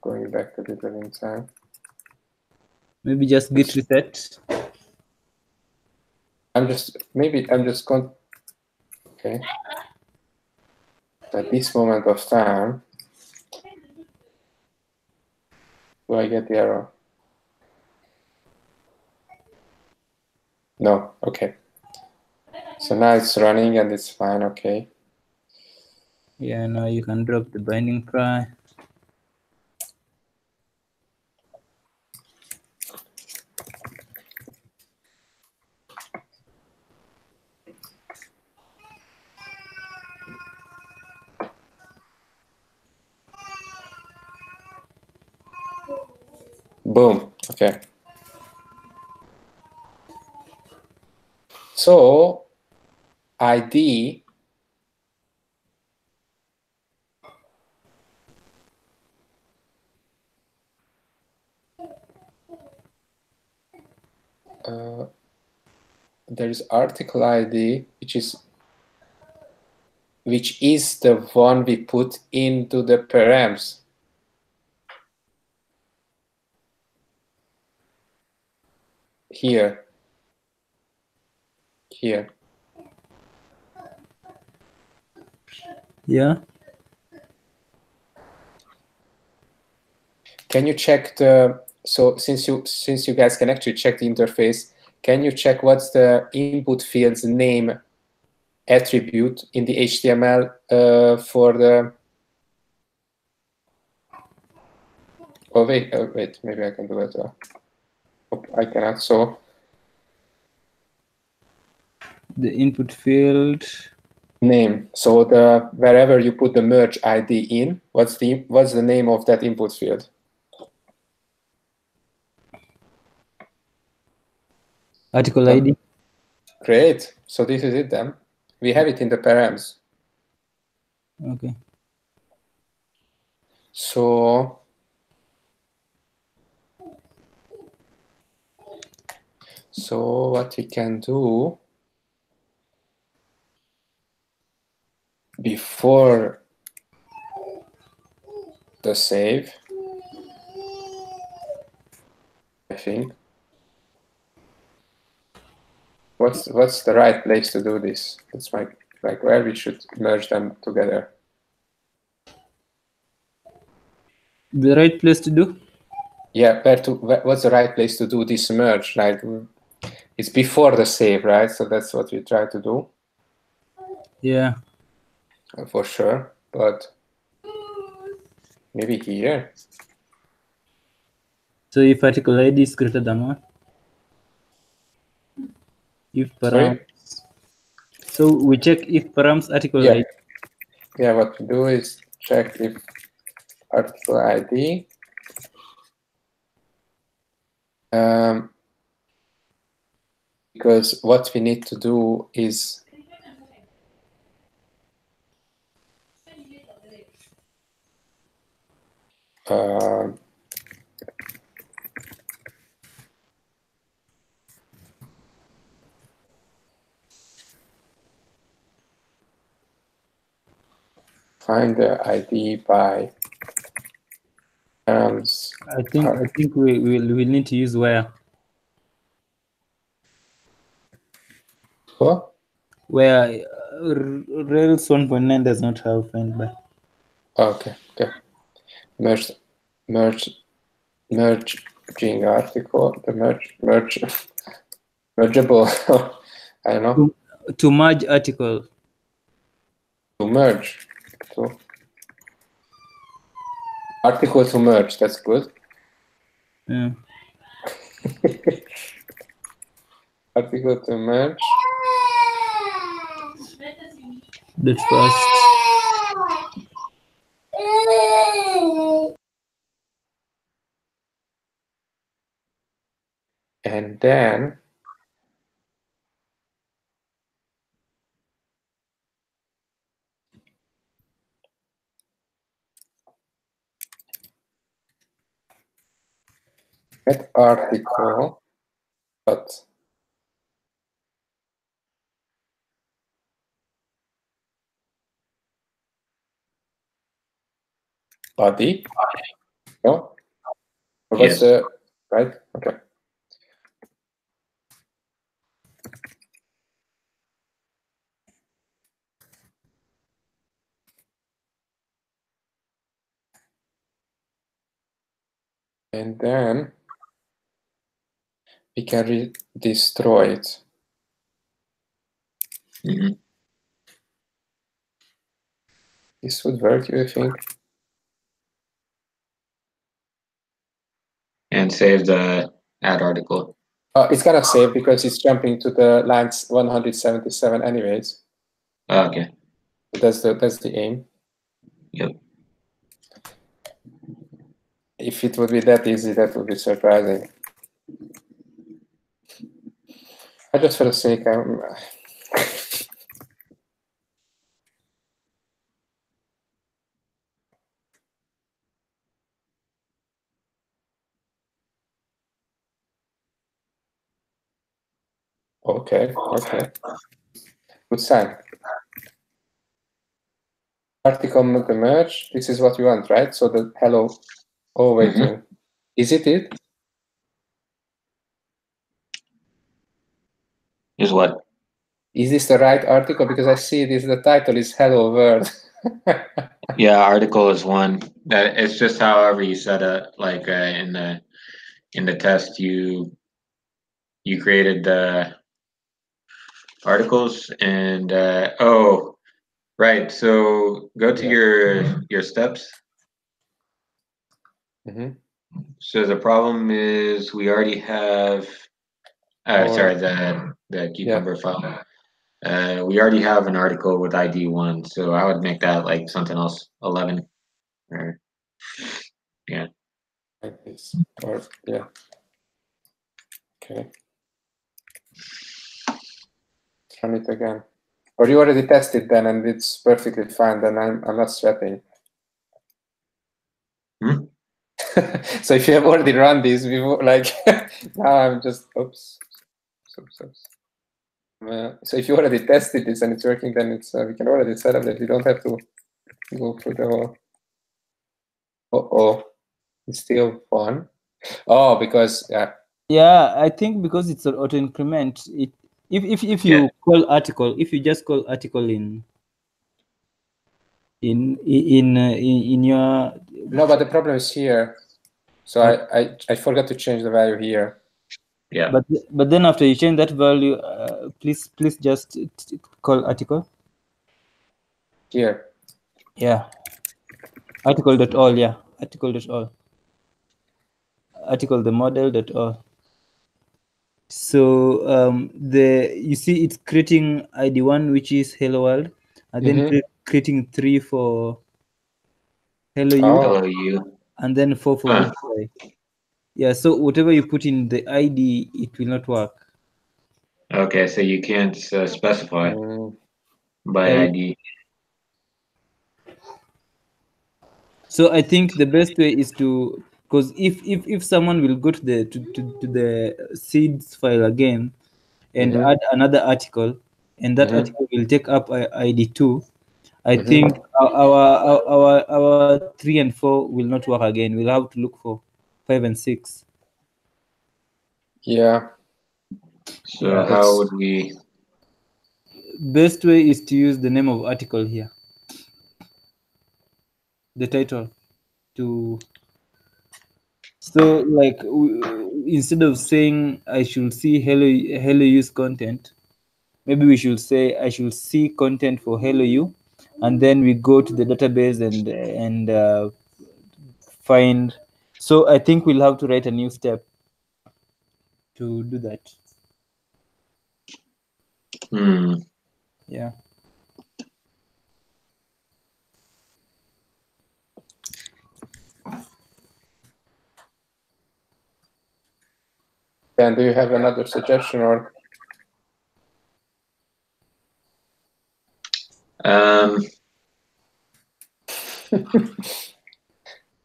Going back a little in time. Maybe just git reset. I'm just going. Okay. At this moment of time, do I get the error? No. Okay. So now it's running and it's fine. Okay. Yeah, now you can drop the binding pry. Boom. Okay. So ID there is article ID, which is the one we put into the params. Here. Yeah. Can you check the, so since you guys can actually check the interface, can you check what's the input field's name attribute in the HTML for the, oh wait, maybe I can do it. Oh, I cannot. So the input field name. So the wherever you put the merge ID in, what's the name of that input field? article ID. Great. So this is it then. We have it in the params. Okay. So what we can do before the save, I think. What's the right place to do this? That's like where we should merge them together. The right place to do? Yeah, what's the right place to do this merge? Like it's before the save, right? So that's what we try to do. Yeah. For sure, but maybe here. So if article ID is greater than 1, if params, so we check if params article ID. Yeah, what we do is check if article ID. Because what we need to do is find the ID by I think we need to use where. What? Where Rails 1.9 does not have find by. Okay. Merging article, the mergeable. I don't know. To merge article. To merge. To article to merge. That's good. Yeah. Article to merge. That's first. And then that article, but body. No? Or what's Yes. right? Okay. And then we can destroy it. Mm-hmm. This would work, you think? And save the add article. It's gonna save because it's jumping to the lines 177 anyways. Okay. That's the aim. Yep. If it would be that easy, that would be surprising. I just for the sake, okay. Good sign. Article merge. This is what we want, right? So the hello. Oh wait, is it? Is what? Is this the right article? Because I see this. The title is "Hello World." Yeah, article is one. That it's just however you set it. Like in the test, you created the articles and oh right. So go to your steps. Mm-hmm. So the problem is we already have. Sorry, the cucumber file. We already have an article with ID 1, so I would make that like something else 11. Or yeah. Like this, or yeah. Okay. Run it again. Or you already tested then, and it's perfectly fine. Then I'm not sweating. So if you have already run this before, like now I'm just oops. So if you already tested this and it's working, then it's we can already set up that you don't have to go through the whole. It's still fun. Oh, because Yeah, I think because it's an auto increment. If you call article, if you just call article in your no, but the problem is here. So I forgot to change the value here. Yeah. But then after you change that value, please just call article. Here. Yeah. Article.all. Yeah. Article.all. Article the model.all. So you see it's creating ID1, which is hello world, and then creating 3 for hello you, Hello you. and then 4 for Huh. which guy. Yeah, so whatever you put in the ID, it will not work. Okay, so you can't specify by Yeah. ID. So I think the best way is to, because if someone will go to the seeds file again and add another article, and that article will take up ID2, I think our 3 and 4 will not work again. We'll have to look for 5 and 6. Yeah. So Yeah, how that's- would we? Best way is to use the name of article here, the title, to, so like instead of saying I should see hello use content, maybe we should say I should see content for hello you, and then we go to the database and find. So I think we'll have to write a new step to do that. Yeah. Dan, do you have another suggestion or?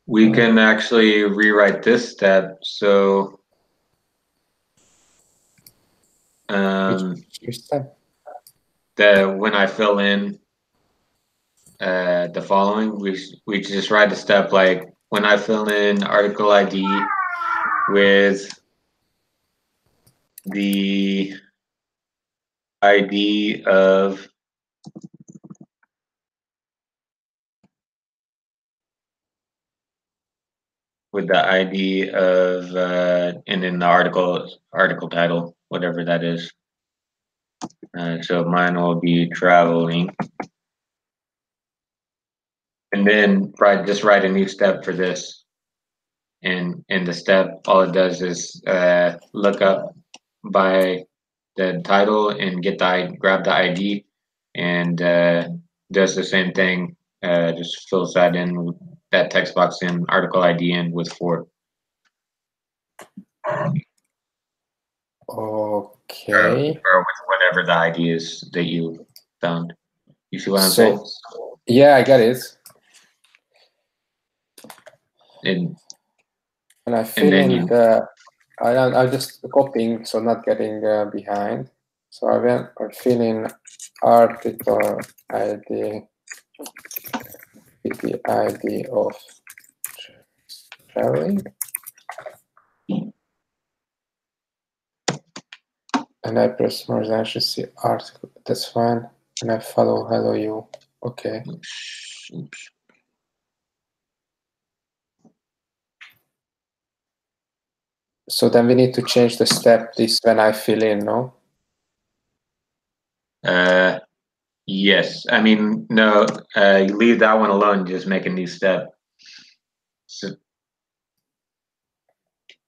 We can actually rewrite this step. So Which step? when I fill in the following, we just write a step like when I fill in article ID with the ID of and then the article title, whatever that is. So mine will be traveling. And then just write a new step for this. And in the step, all it does is look up by the title and grab the ID, and does the same thing. Just fills that in, that text box in, article ID in with 4. Okay. Or with whatever the ID is that you found. You see what I'm saying? Yeah, I got it. And I fill in I'm just copying, so not getting behind. So I fill in article ID with the ID of traveling. And I press more than I should see article. That's fine. And I follow hello you. Okay. oops. So then we need to change the step this when I fill in, no? Yes. I mean, no, you leave that one alone, just make a new step.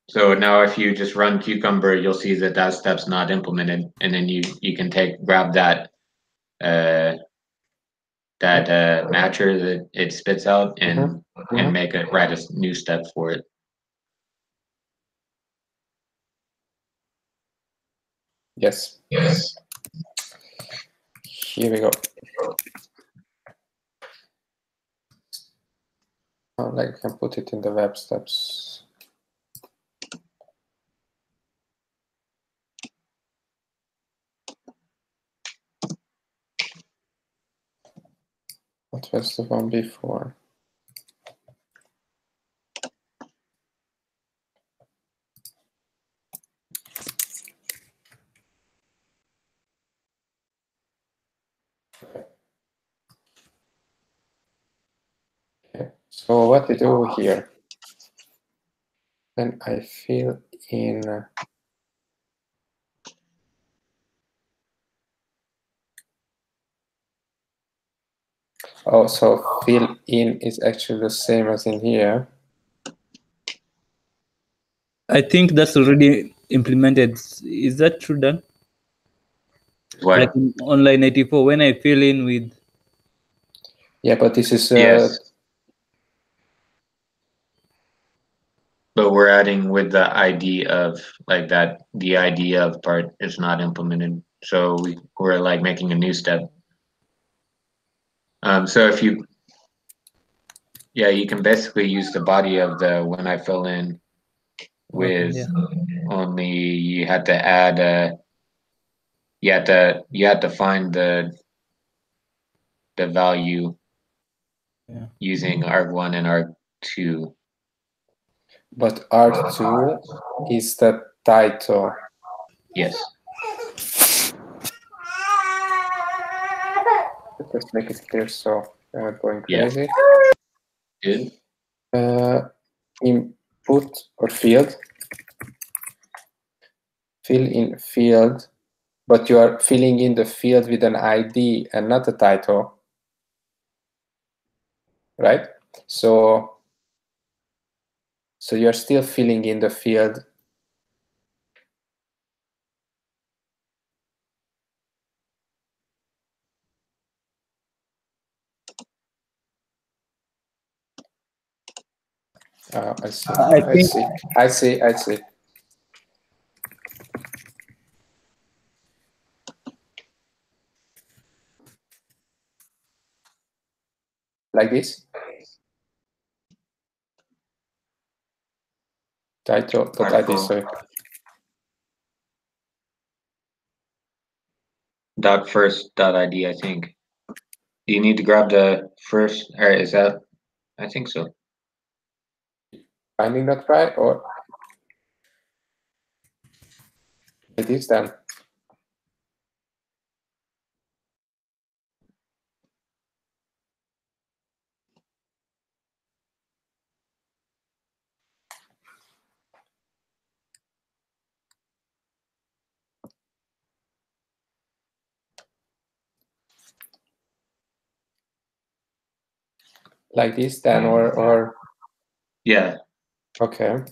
So now if you just run Cucumber, you'll see that step's not implemented. And then you can grab that matcher that it spits out and write a new step for it. Yes. Here we go. Like I can put it in the web steps. What was the one before? Okay. So what we do here, when I fill in so fill in is actually the same as in here. I think that's already implemented. Is that true, Dan? What? Like in Online 84, when I fill in with. Yeah, but this is yes. starting with the ID of like that. The ID of part is not implemented, so we're like making a new step. So if you, yeah, you can basically use the body of the when I fill in with only you had to add you had to find the value using arg1 and arg2. But arg2 is the title. Yes. Let's make it clear so I'm not going Yeah. crazy. Good. Input or field. Fill in field, but you are filling in the field with an ID and not a title, right? So you're still filling in the field. I see. I see. Like this. Title.id, sorry. .first.id, I think. Do you need to grab the first, or is that? I think so. Finding that right, or it is then. Like this then, or yeah. Okay.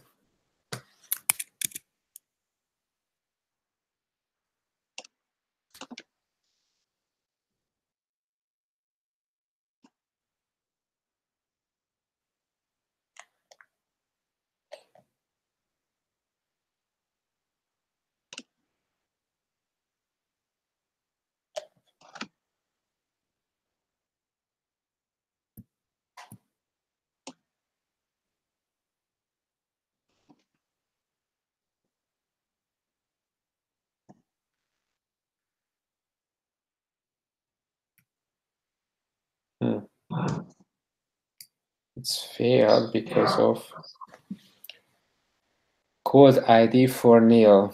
It's failed because of code ID for nil.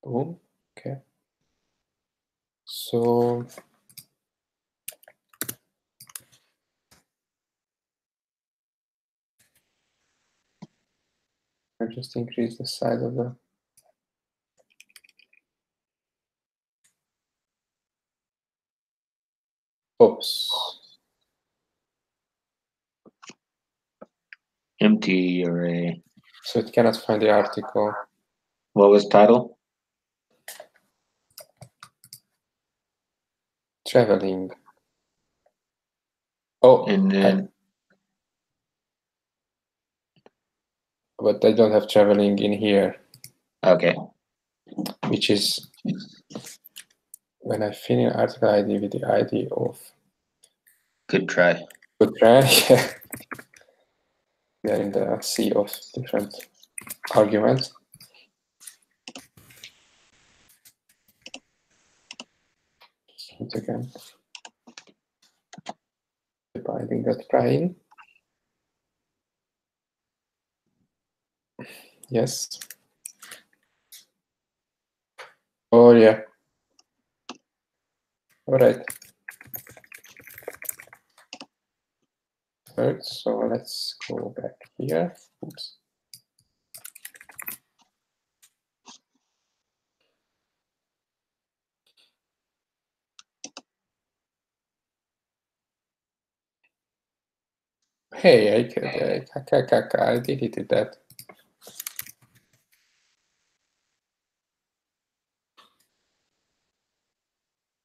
Boom. Okay. So I just increase the size of the oops. Empty array. So it cannot find the article. What was title? Traveling. Oh, and then but I don't have traveling in here. Okay. Which is when I fill in article ID with the ID of. Good try. Good try. Yeah. We are in the sea of different arguments. Once again, dividing that try in. Yes. Oh yeah. All right. Good. So let's go back here. Oops. Hey, I deleted that.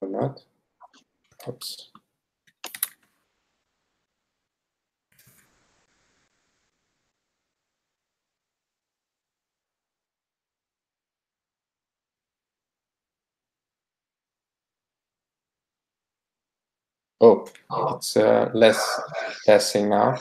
Or not? Oops. Oh, it's less passing now.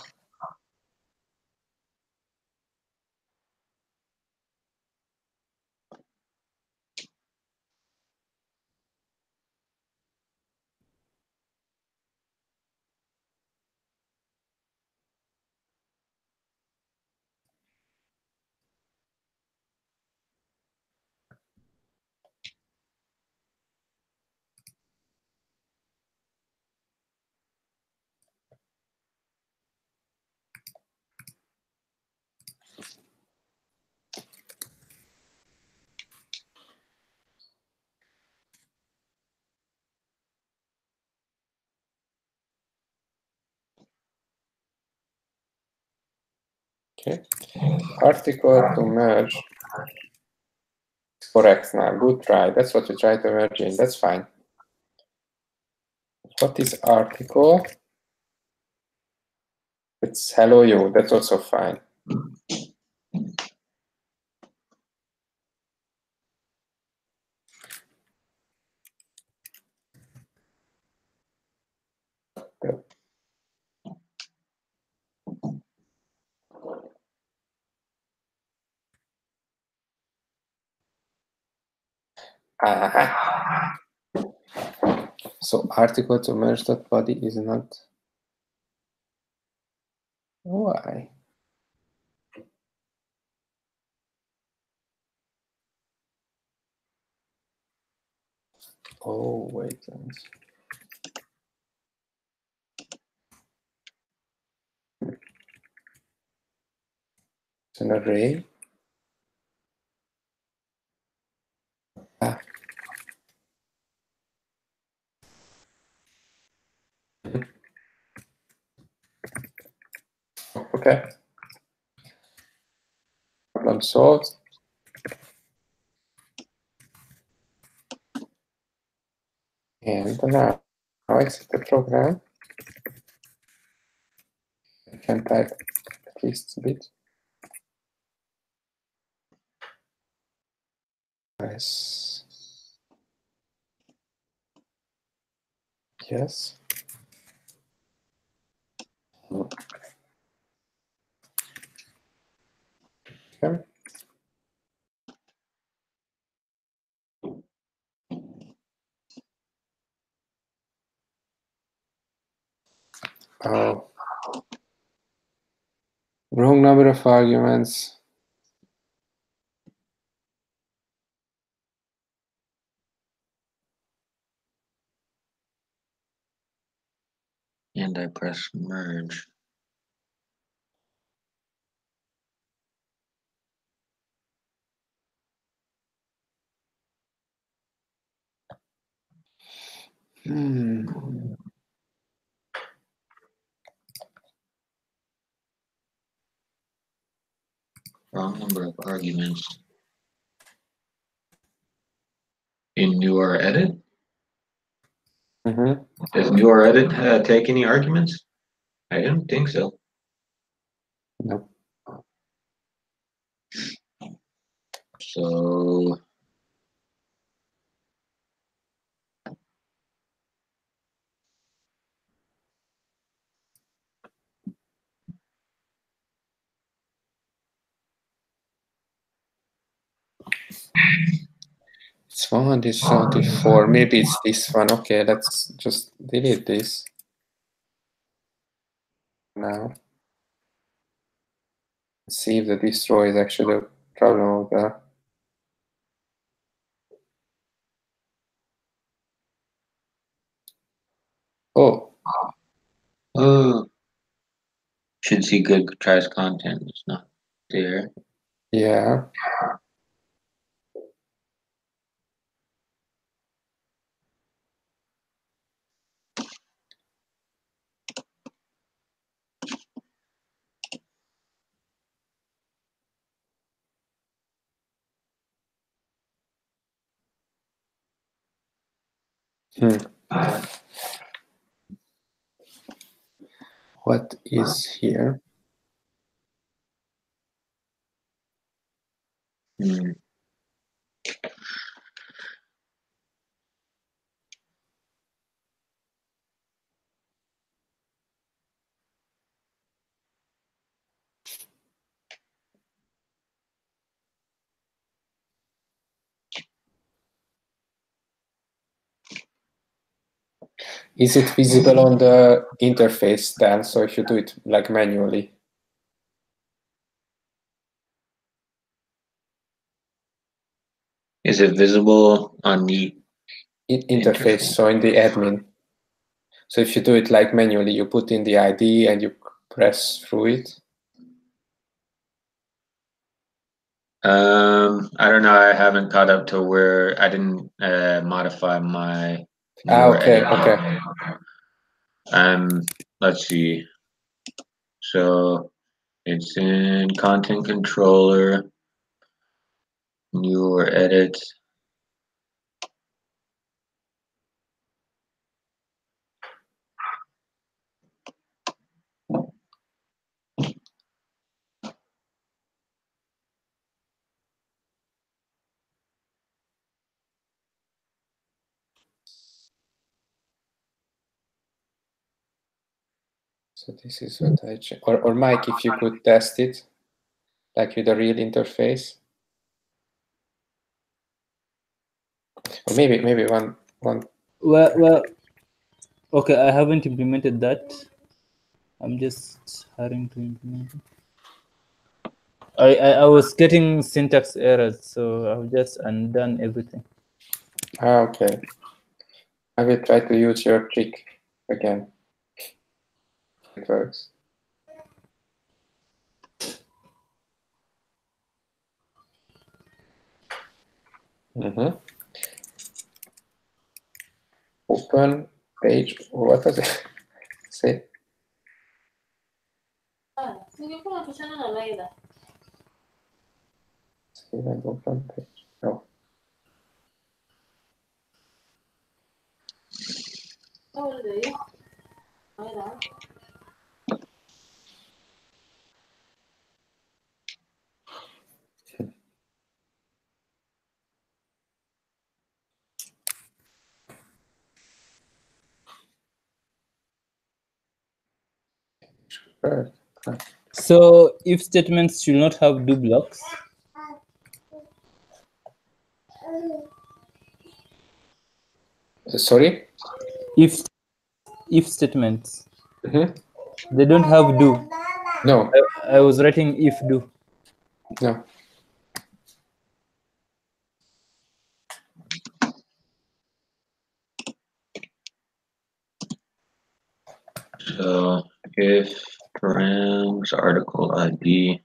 Okay. Article to merge. Correct now. Good try. That's what we try to merge in. That's fine. What is article? It's hello you. That's also fine. So article to merge dot body is not. Why? Oh wait. It's an array. Ah. Okay. Problem solved. And now exit the program. I can type at least a bit. Nice. Yes. Okay. Oh. Wrong number of arguments. And I press merge. Wrong number of arguments. In new or edit? Mm-hmm. Does new or edit take any arguments? I don't think so. Nope. So It's 174. Maybe it's this one. Okay, let's just delete this now. See if the destroy is actually the problem of the. Oh. oh, should see good tries content. It's not there. Yeah. What is here? Hmm. Is it visible on the interface then? So if you do it like manually? Is it visible on the Interface, so in the admin. So if you do it like manually, you put in the ID and you press through it. I don't know. I haven't caught up to where I didn't modify my. Okay. Let's see. So it's in content controller, newer edits. So this is what I check. Or Mike, if you could test it, like with a real interface. Or maybe one. Well, okay, I haven't implemented that. I'm just hurrying to implement it. I was getting syntax errors, so I've just undone everything. Okay. I will try to use your trick again. It works. Open page. What does it say? Save and open page. No. So if statements should not have do blocks. Sorry? If statements, they don't have do. No. I was writing if do. No. So if params article ID.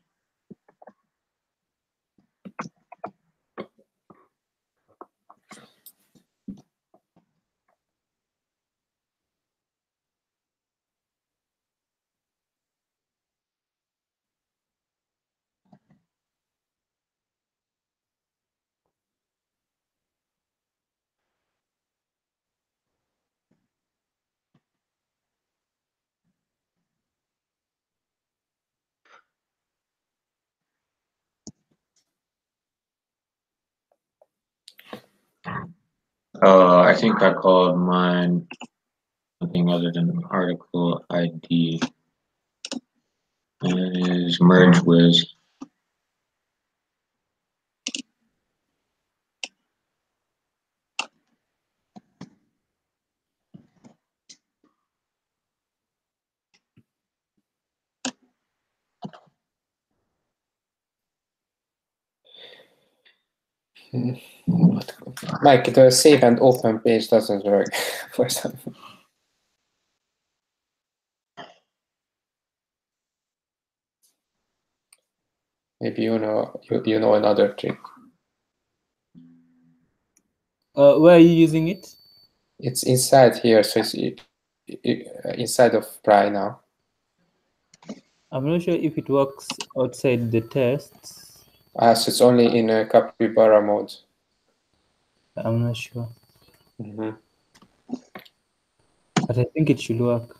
I think I called mine something other than article ID. And is merge with. Mike, the save and open page doesn't work for some. Maybe you know another trick. Where are you using it? It's inside here, so it's inside of Pry now. I'm not sure if it works outside the tests. So it's only in a Capybara mode. I'm not sure. but I think it should work.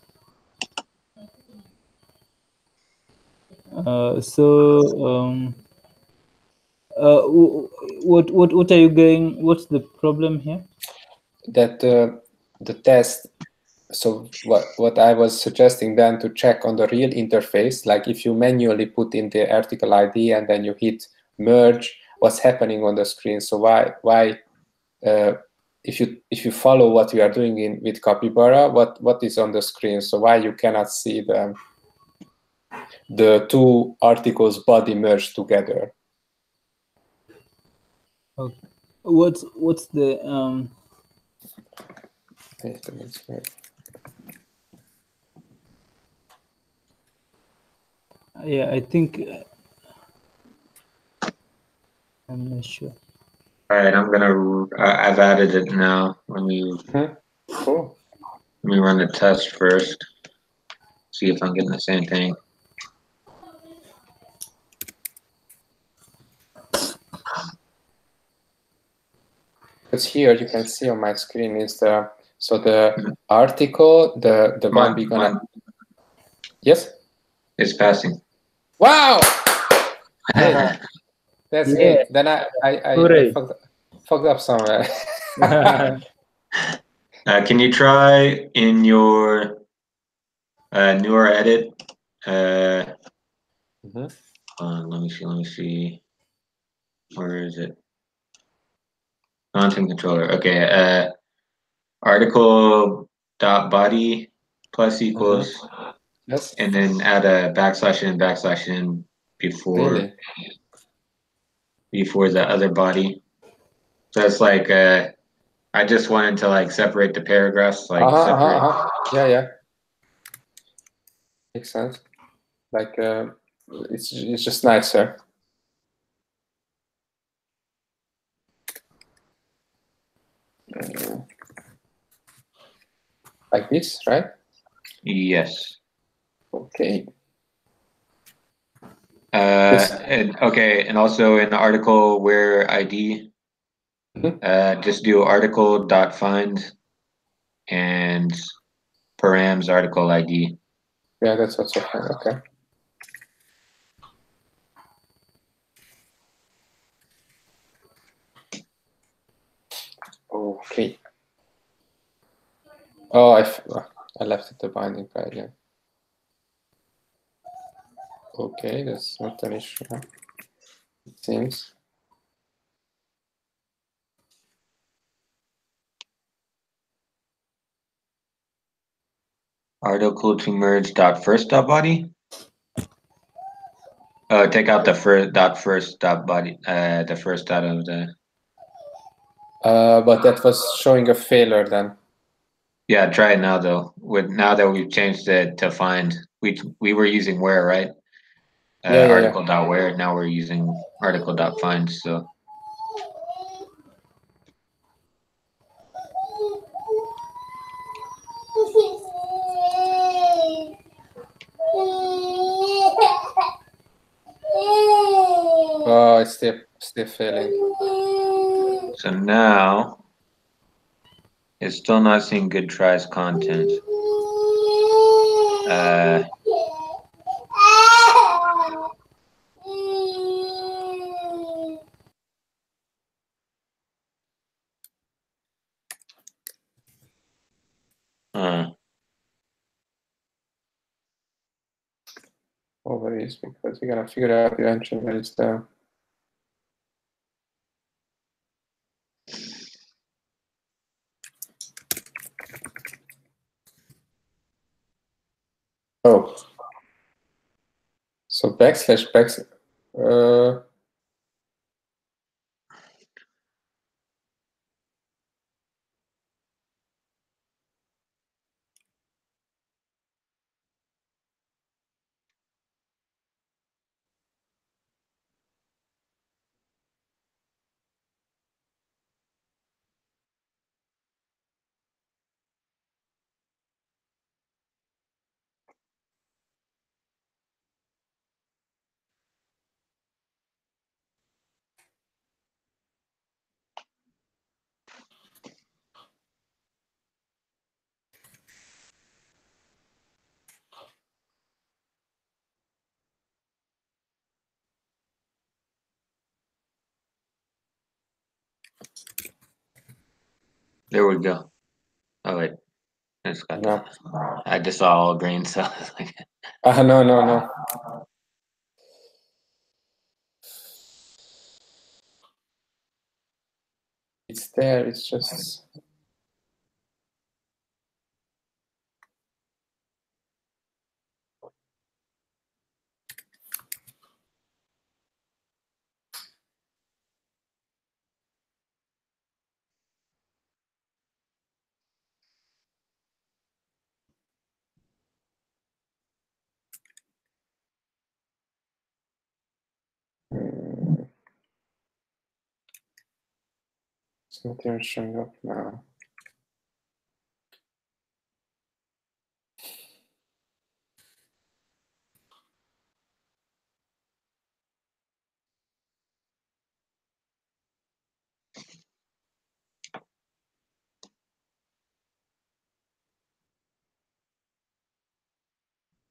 What are you going? What's the problem here? That the test. So what I was suggesting then to check on the real interface, like if you manually put in the article ID and then you hit merge, what's happening on the screen? So why if you follow what we are doing in with Capybara, what is on the screen? So why you cannot see the two articles body merged together? Okay. What's the Wait a minute, wait. Yeah, I think I'm not sure. All right, I'm gonna. I've added it now. Cool. Let me run the test first. See if I'm getting the same thing. Because here you can see on my screen is the article, the one we're gonna. Yes. It's passing. Wow. Great. That's Yeah. great. Then I Hooray. fucked up somewhere. Can you try in your newer edit? Mhm. Let me see. Let me see. Where is it? Content controller. Okay. Article dot body plus equals, Yes. and then add a backslash in before Really? before the other body. So it's like I just wanted to like separate the paragraphs, like separate. Yeah. Makes sense. Like it's just nicer. Like this, right? Yes. Okay. And also in the article where ID, just do article dot find and params article ID. Yeah, that's also fine. Okay. Okay. Oh, I left it the binding by again. Okay, that's not an issue. It seems. Article to merge dot first dot body. Take out the first dot body. The first dot of the. But that was showing a failure then. Yeah, try it now though. Now that we've changed it to find, we were using where, right? Yeah. Article dot where. Now we're using article dot find. So. Oh, it's still failing. So now it's still not seeing good tries content. Overuse, because we're gonna figure out eventually where it's the. Oh. So backslash. There we go. Oh wait, I just got No. I just saw all green, so I was like, No. It's there. It's just. It's not even showing up now.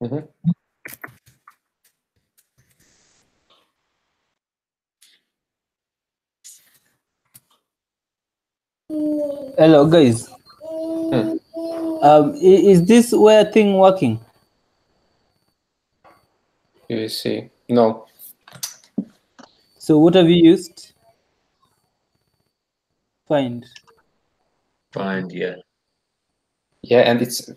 Mm-hmm. Hello, guys. Is this where thing working? You see, no. So what have you used? Find. yeah. Yeah, and it's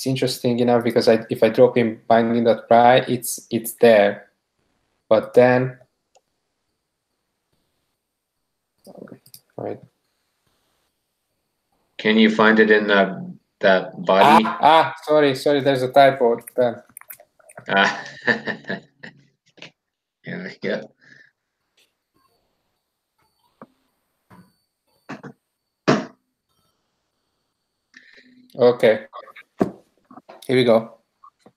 interesting, because if I drop in binding.pry, it's there, but then right. Can you find it in that body? Sorry, there's a typo. Then. Here we go. Okay, here we go.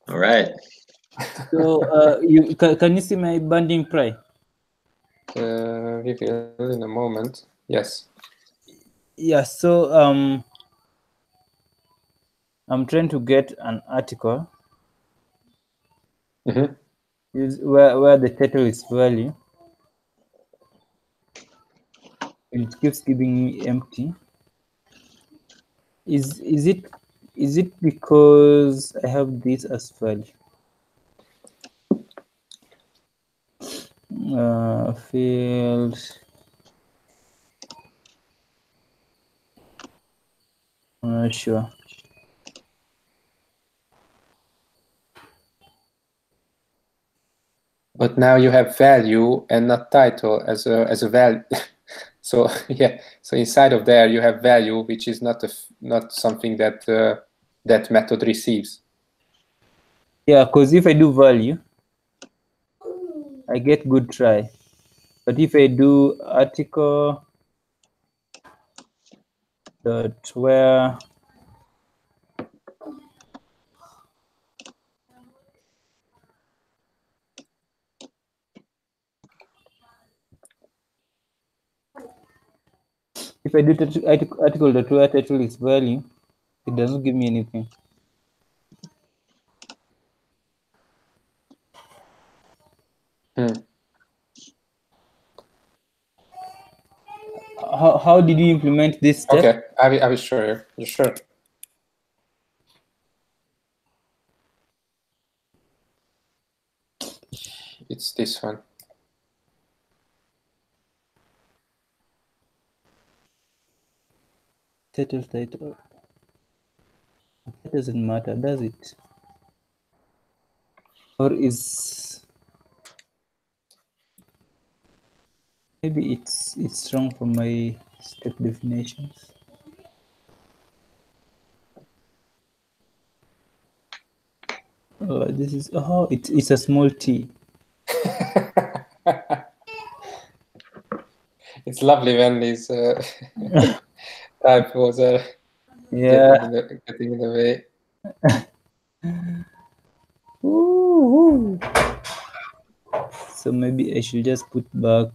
All right. So can you see my binding pry? We will in a moment. Yes. Yeah. So I'm trying to get an article where the title is value. It keeps giving me empty. Is it because I have this as value? Field. I'm not sure. But now you have value and not title as a value. So yeah, so inside of there you have value, which is not something that that method receives. Yeah, because if I do value, I get good try. But if I do article dot where if I do article dot where title is value, it doesn't give me anything. How did you implement this step? Okay, I will show you. You sure? It's this one. Title. That doesn't matter, does it? Or is maybe it's wrong for my step definitions. This is it's a small t. It's lovely when these typos are getting in the way. Ooh. So maybe I should just put back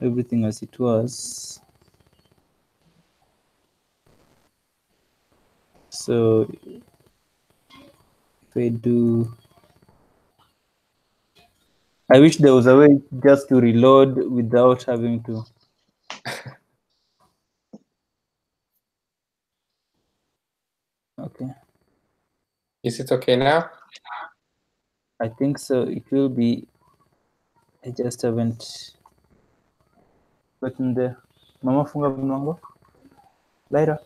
everything as it was. So if I do, I wish there was a way just to reload without having to Okay. Is it okay now? I think so. It will be. I just haven't gotten there. Mama, funga mlango. Later.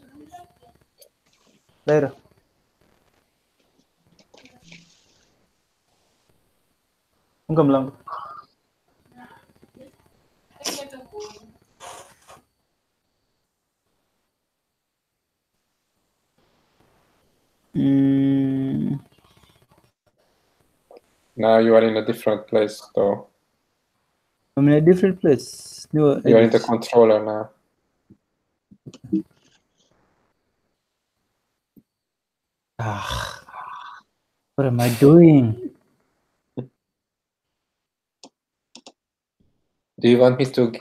Later. Funga mlango. Mm, Now you are in a different place, though. I'm in a different place. No, You are in the controller now. what am I doing? Do you want me to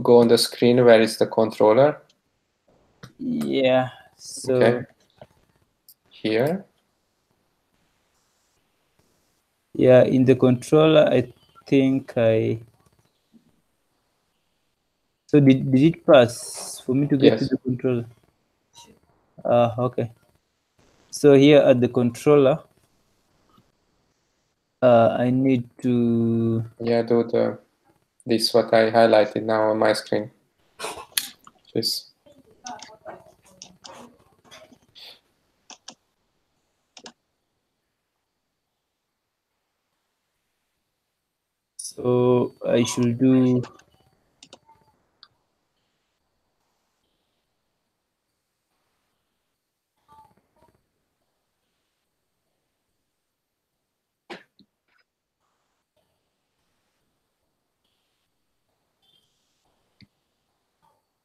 go on the screen where is the controller? Yeah. So Okay. Here. yeah, in the controller, I think I. So did it pass for me to get to Yes. the controller? Okay. So here at the controller, I need to. Yeah, do this what I highlighted now on my screen. This. So I should do.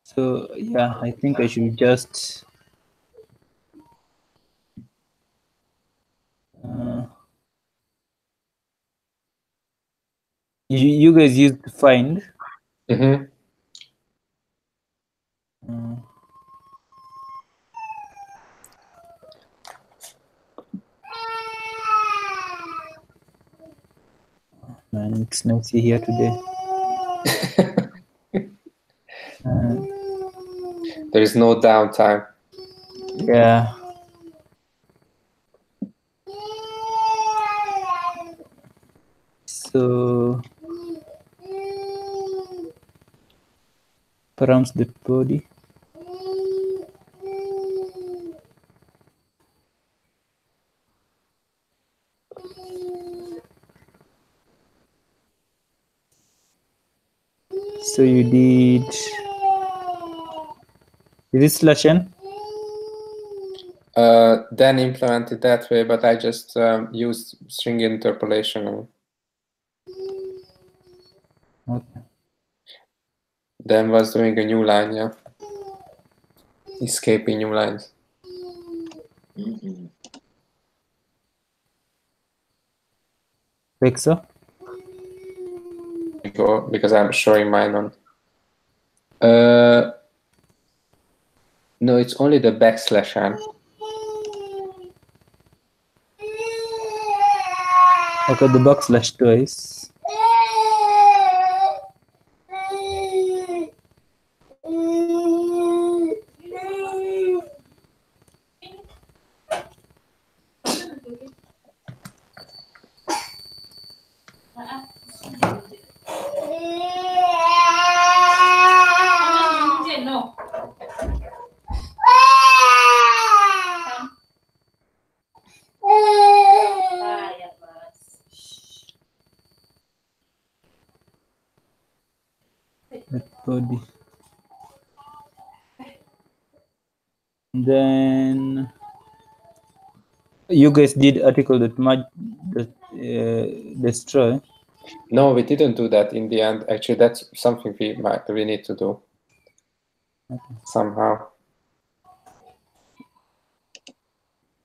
So yeah, I think I should just. You guys used to find. Mm-hmm. Man, it's noisy here today. There is no downtime. Yeah. So perhaps the body. So you did. Is it slash n? Then implemented that way, but I just used string interpolation. Okay. Then was doing a new line, yeah. Escaping new lines. Mm-hmm. Like so? Go because I'm showing mine on. No, it's only the backslash n. Okay, the backslash twice. That body. Then you guys did article that merge that destroy. No, we didn't do that in the end. Actually, that's something we need to do somehow.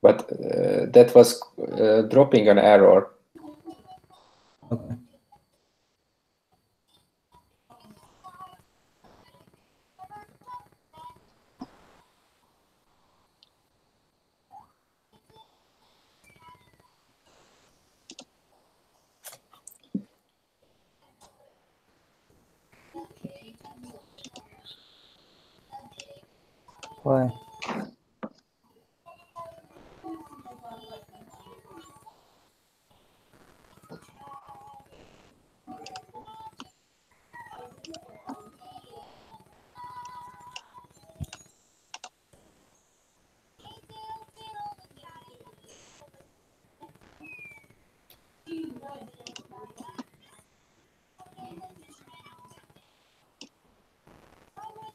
But that was dropping an error. Okay. Why?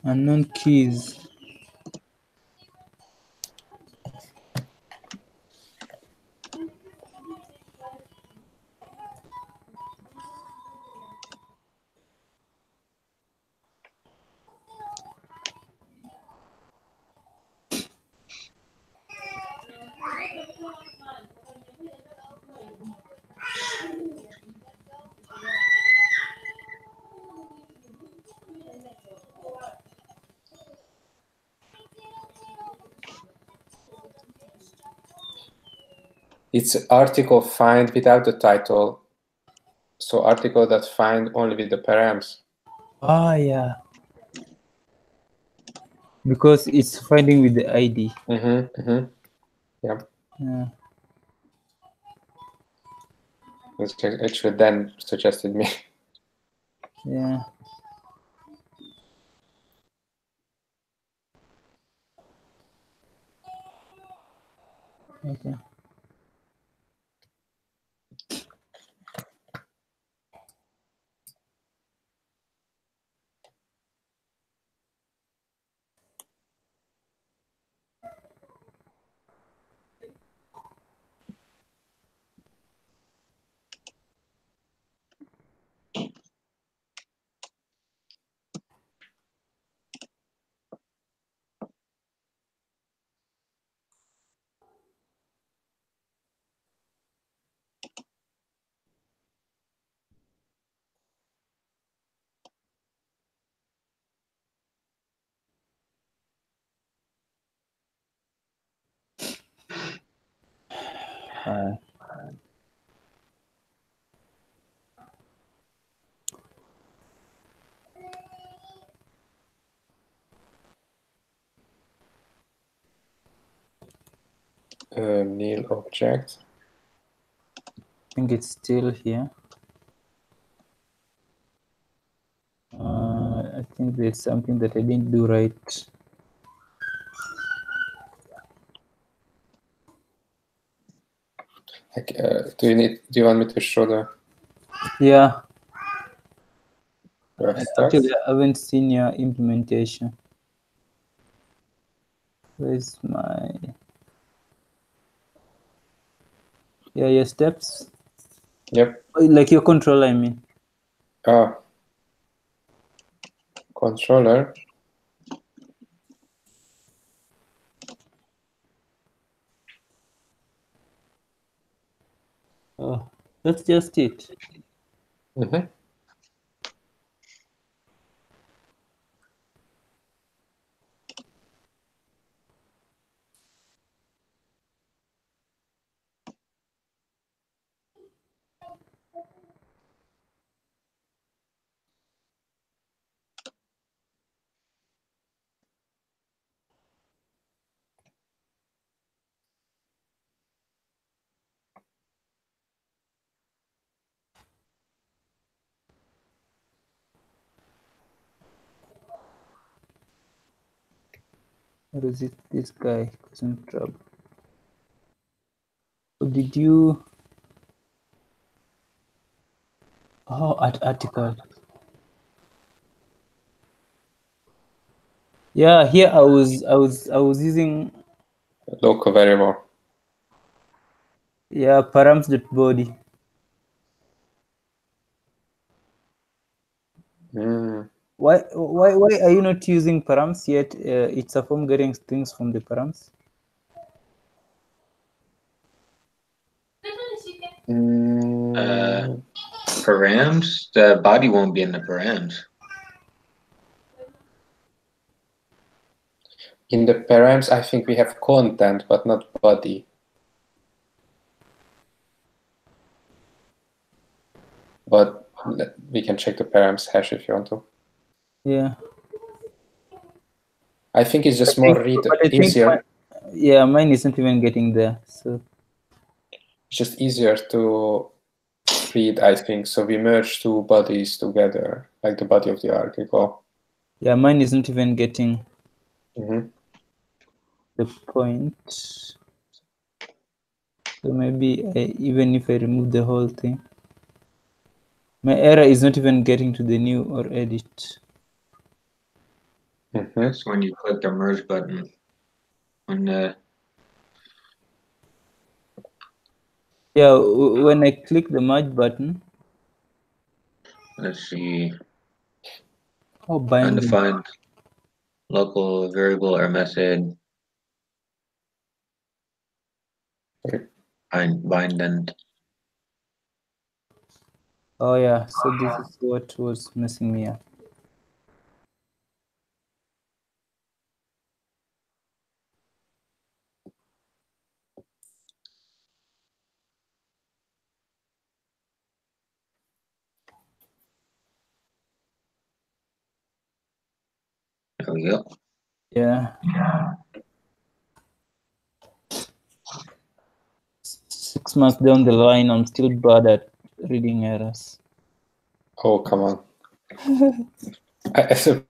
Unknown keys. It's article find without the title. So article that find only with the params. Ah, yeah. Because it's finding with the ID. Yeah. Yeah. It's actually Dan suggested me. Yeah. Okay. Nil object. I think it's still here. I think there's something that I didn't do right. Like, do you want me to show the Yeah. stuff? Actually, I haven't seen your implementation. Where's my... Yeah, your steps? Yep. Like your controller, I mean. Controller. Oh, that's just it. Or is it this guy causing trouble? Or did you... Oh, article. Yeah, here I was using Local variable. Yeah, params.body. Why are you not using params yet? It's a form getting things from the params. Params, the body won't be in the params. In the params, I think we have content, but not body. But we can check the params hash if you want to. Yeah. I think it's just more easier. Yeah, mine isn't even getting there. So it's just easier to read, I think. So we merge two bodies together, like the body of the article. Yeah, mine isn't even getting the point. So maybe even if I remove the whole thing, my error is not even getting to the new or edit. That's when you click the merge button. When Yeah, when I click the merge button. let's see, Oh, binding. undefined local variable or method. Bindent. Oh yeah, so this is what was messing me up. There we go. Yeah. 6 months down the line, I'm still bad at reading errors. Oh, come on.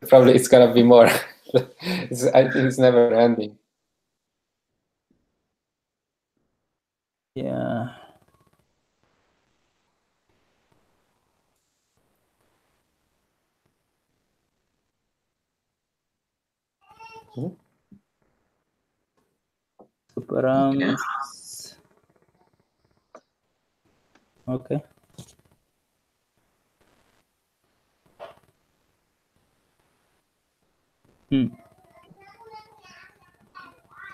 Probably it's gonna be more. I think it's never ending. Yeah. Params. Okay.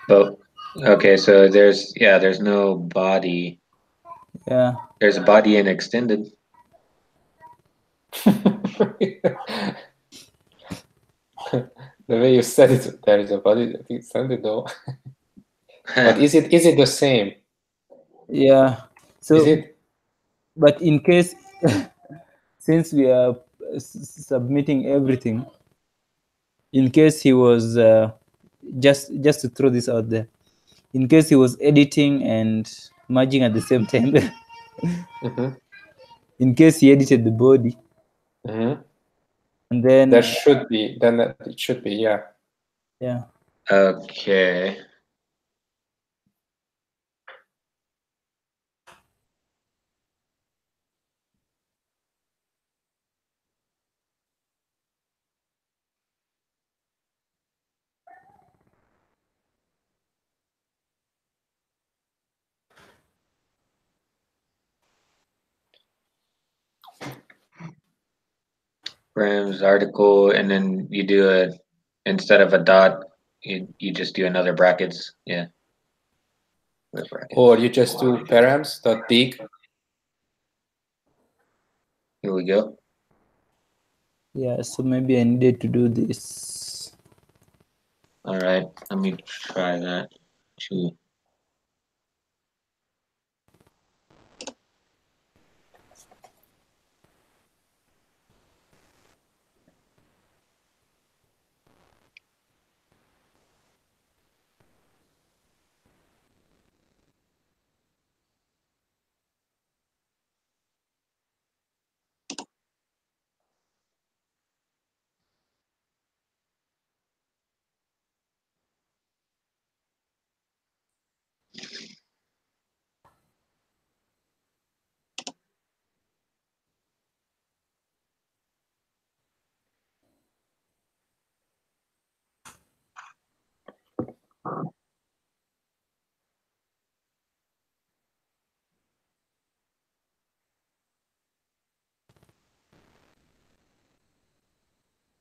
Oh, okay. So there's no body. Yeah. There's a body in extended. The way you said it, there is a body that is extended though. But is it the same? Yeah. So, Is it? but in case, since we are submitting everything, in case he was just to throw this out there, in case he was editing and merging at the same time, in case he edited the body, and then there should be. Then it should be, yeah. Yeah. Okay. Params article, and then you do instead of a dot, you just do another brackets. Yeah. With brackets. Or you just do params.dig. Here we go. Yeah, so maybe I needed to do this. All right, let me try that too.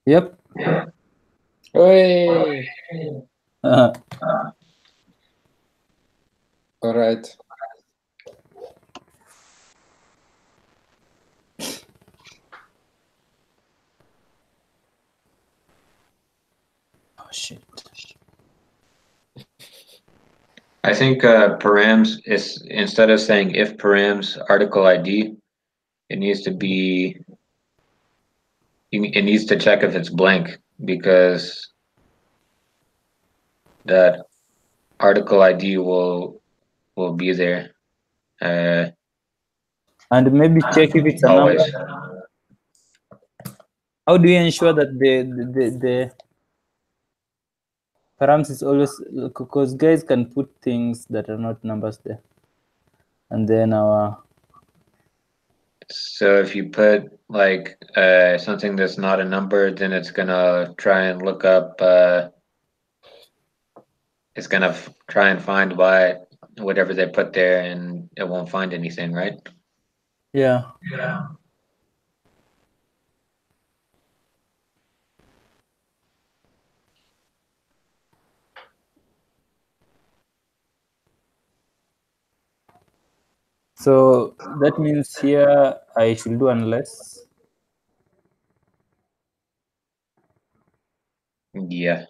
Yep. Hey. All right. Oh shit. I think params is, instead of saying if params article ID, it needs to be, it needs to check if it's blank, because that article ID will be there. And maybe check if it's a Always. number. How do you ensure that the params is always, because guys can put things that are not numbers there, and then our So if you put like something that's not a number, then it's gonna try and look up. It's gonna try and find whatever they put there, and it won't find anything, right? Yeah. Yeah. So that means here I should do unless. Yeah.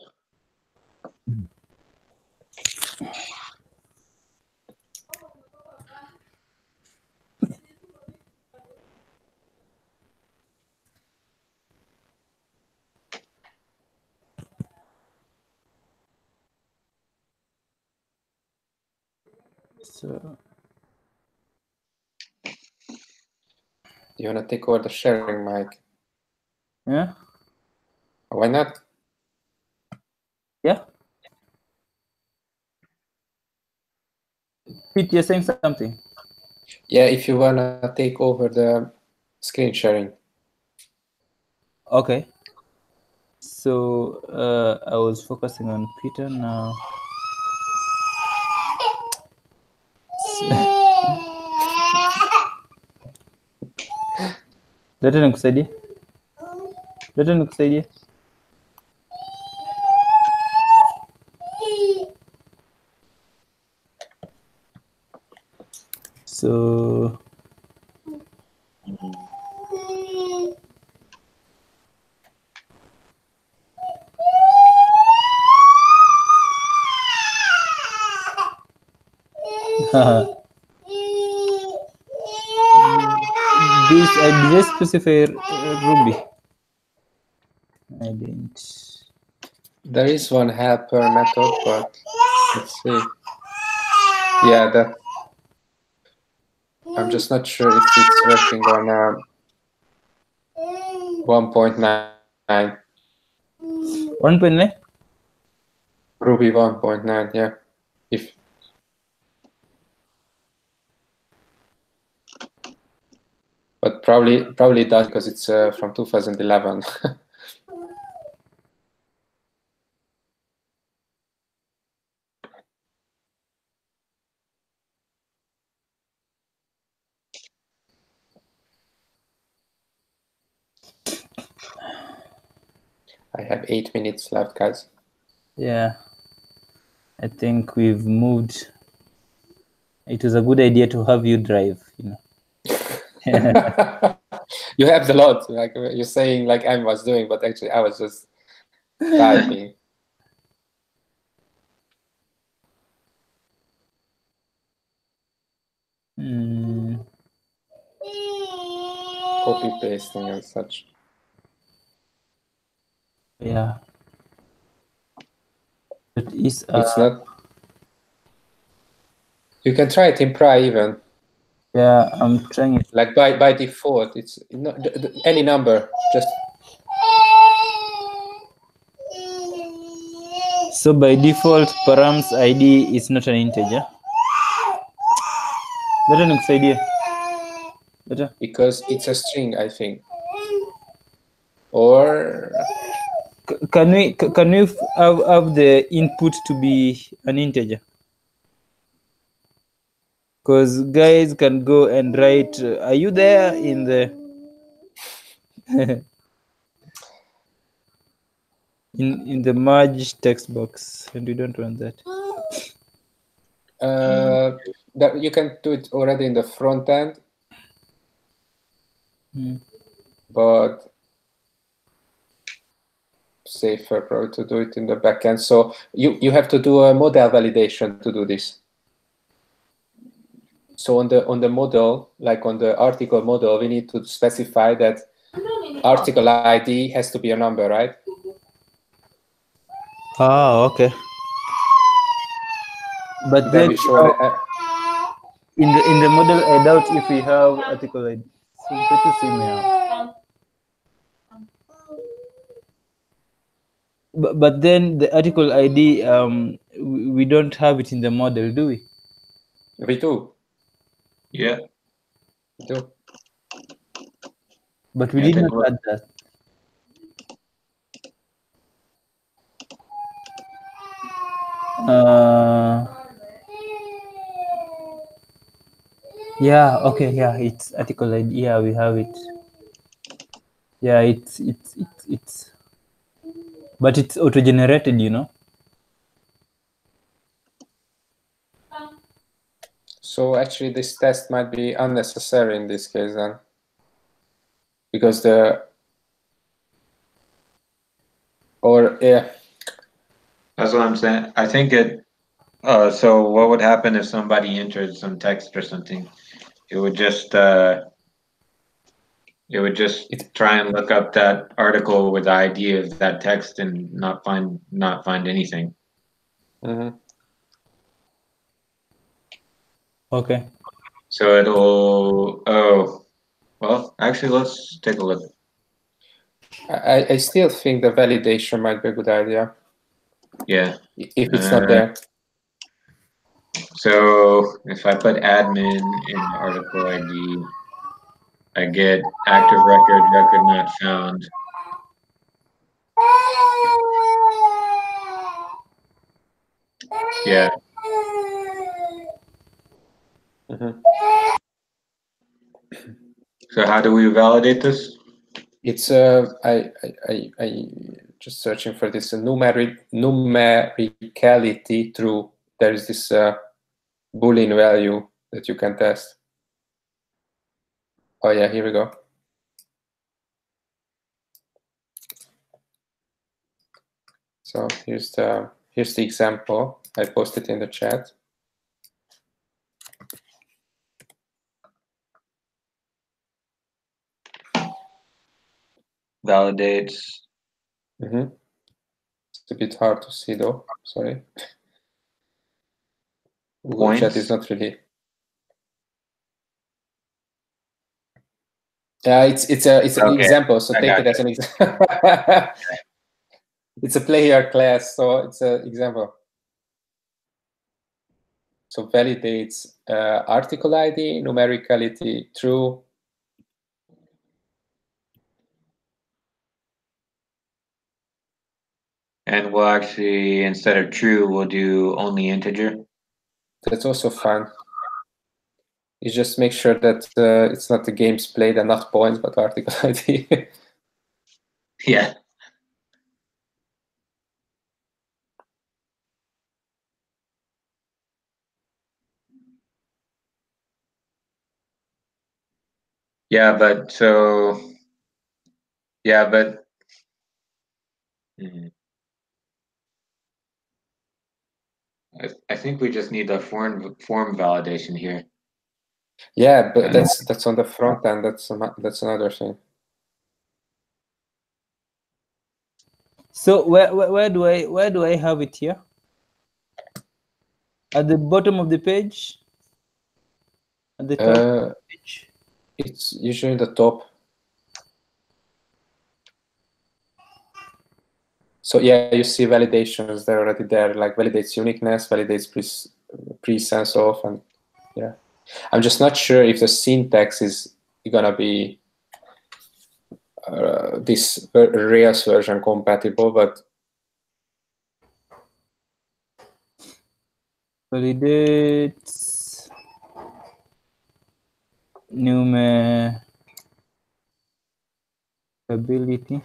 So You wanna take over the sharing, Mike? yeah. Why not? Yeah. Pete, you're saying something. Yeah, if you wanna take over the screen sharing. Okay. So I was focusing on Peter now. Leta nikusaidie. Leta nikusaidie. So this I did specify Ruby. I didn't. There is one helper method, but let's see. Yeah, that I'm just not sure if it's working on 1.9. 1.9? Ruby 1.9, yeah. If but probably it does because it's from 2011. I have 8 minutes left, guys. Yeah. I think we've moved. It was a good idea to have you drive, you know. You have the lot, like you're saying, like I was doing, but actually I was just typing. Copy pasting and such. Yeah. It is. It's not. You can try it in Pry even. Yeah, I'm trying it. Like by default, it's not any number. Just So by default, params ID is not an integer. Leta nikusaidie. Leta. because it's a string, I think. Or Can we have the input to be an integer? Because guys can go and write. Are you there in the in the merge text box? And we don't want that. that you can do it already in the front end, but safer probably to do it in the back end. So you have to do a model validation to do this. So on the model, like on the article model, we need to specify that article ID has to be a number, right? Ah, okay. But then in the model, I doubt if we have article ID. So let's see now. But then the article ID, we don't have it in the model, do we? We do. Yeah. We do. But we Yeah, did take not a look. add that. Yeah, okay, yeah, it's article ID. Yeah, we have it. Yeah, it's but it's auto-generated, you know. So actually this test might be unnecessary in this case then, because yeah. That's what I'm saying. I think it. So what would happen if somebody entered some text or something? It would just try and look up that article with the ID of that text and not find anything. Mm-hmm. Okay. So it'll. Oh, well, actually, let's take a look. I still think the validation might be a good idea. Yeah. If it's not there. So if I put admin in the article ID, I get active record not found. Yeah. Mm-hmm. So how do we validate this? It's I just searching for this numericality true. There is this Boolean value that you can test. Oh yeah, here we go. So here's the example. I posted in the chat. Validates. Mm-hmm. It's a bit hard to see though. Sorry. Google Chat is not really. Yeah, it's an example. So take it as an example. It's a player class, so it's an example. So validates article ID, numericality true. And we'll actually, instead of true, we'll do only integer. That's also fun. You just make sure that it's not the games played and not points, but article ID. Yeah. Yeah, but so, yeah, but. I think we just need the form validation here. Yeah, but that's on the front end. That's another thing. So where do I have it here? At the bottom of the page? At the top of the page? It's usually the top. So yeah, you see validations, they're already there, like validates uniqueness, validates presence of, and yeah. I'm just not sure if the syntax is gonna be this Rails version compatible, but validates numericability.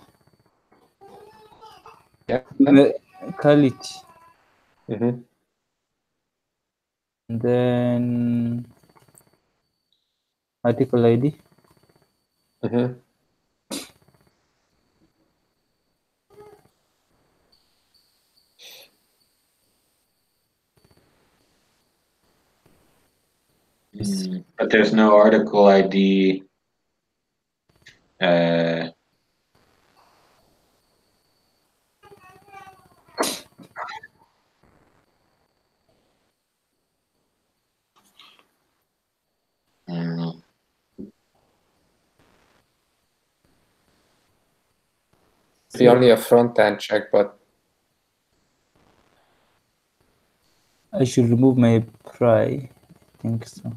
yeah. Numericality. Mm-hmm. And then article ID. Mm-hmm. But there's no article ID. I don't know. Be only a front end check, but I should remove my pry. I think so.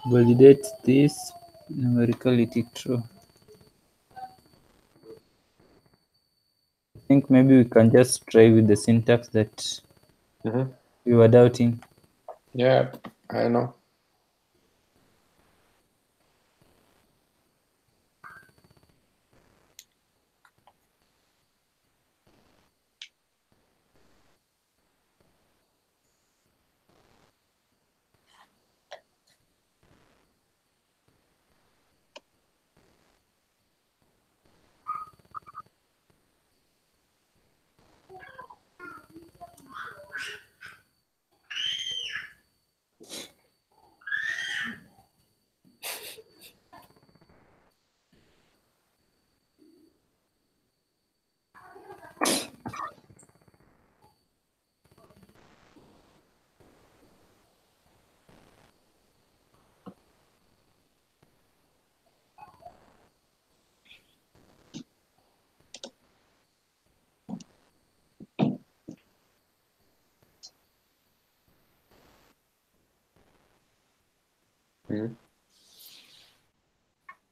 Validate this numericality true. I think maybe we can just try with the syntax that we were doubting. Yeah, I know.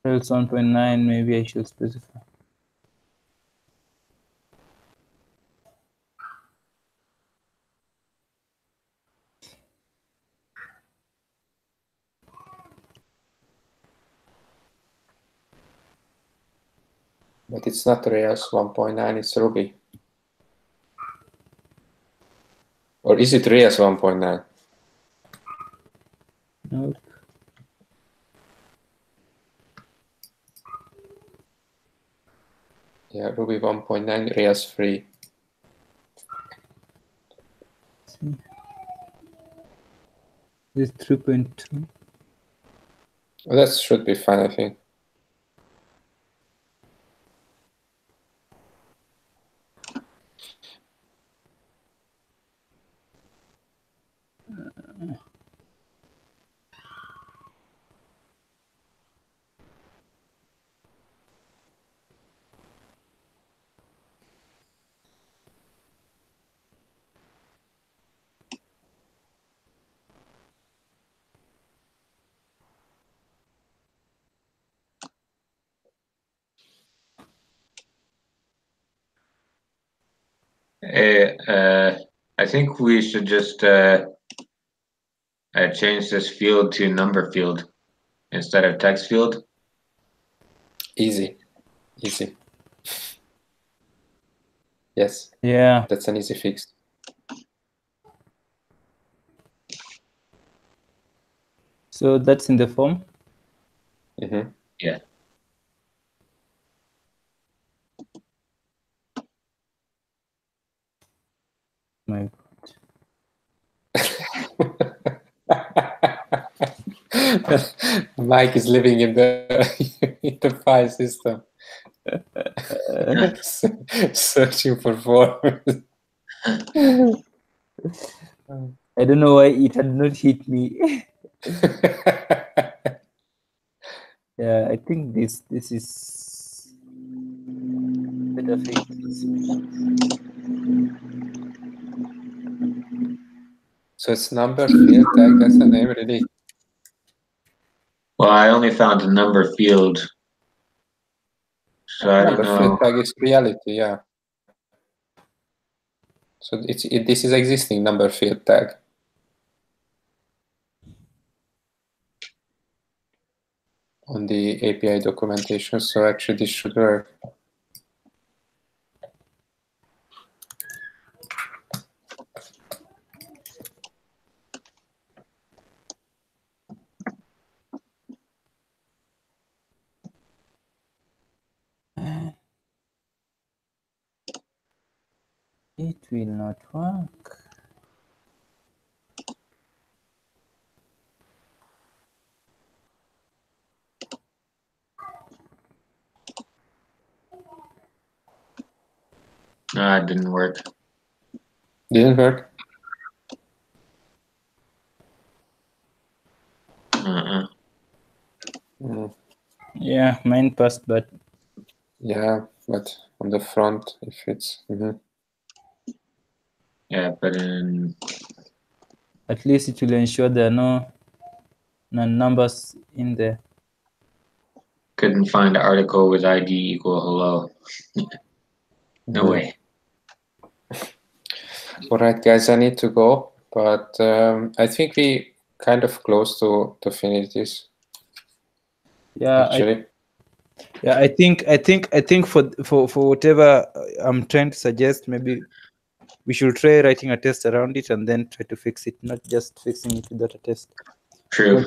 Else 1.9, maybe I should specify. But it's not Rails 1.9, it's Ruby. Or is it Rails 1.9? No. Yeah, Ruby 1.9, Rails 3. This 3.2. Well, that should be fine, I think. I think we should just change this field to number field instead of text field. Easy. Easy. Yes. Yeah. That's an easy fix. So that's in the form? Yeah. My Mike is living in the in the file system. Searching for forms. I don't know why it had not hit me. Yeah, I think this is better fix. So it's number field tag, that's the name really. Well, I only found a number field, so I don't Number field know. tag is reality, yeah. So this is existing number field tag. On the API documentation, so actually this should work. It will not work. It didn't work. Didn't work? Mm. Yeah, mine passed, but Yeah, but on the front, if it's Yeah, but in at least it will ensure there are no numbers in there. couldn't find the article with ID equal hello. No way. All right, guys, I need to go, but I think we kind of close to finish this. Yeah, Actually, I think for whatever I'm trying to suggest, maybe we should try writing a test around it and then try to fix it, not just fixing it without a test. True.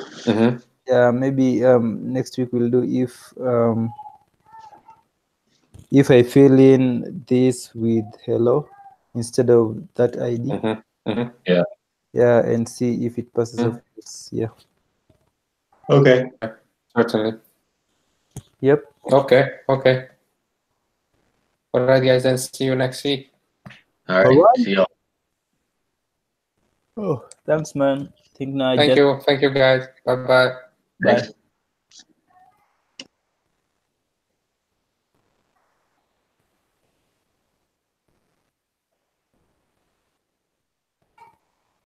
Yeah, maybe next week we'll do if I fill in this with hello instead of that ID. Yeah. Yeah, and see if it passes or fails. Yeah. Okay. certainly. Yep. Okay. All right, guys, then see you next week. All right. Alright. See y'all. Oh, thanks, man. Think now. Thank you, guys. Bye-bye. Bye. Thanks.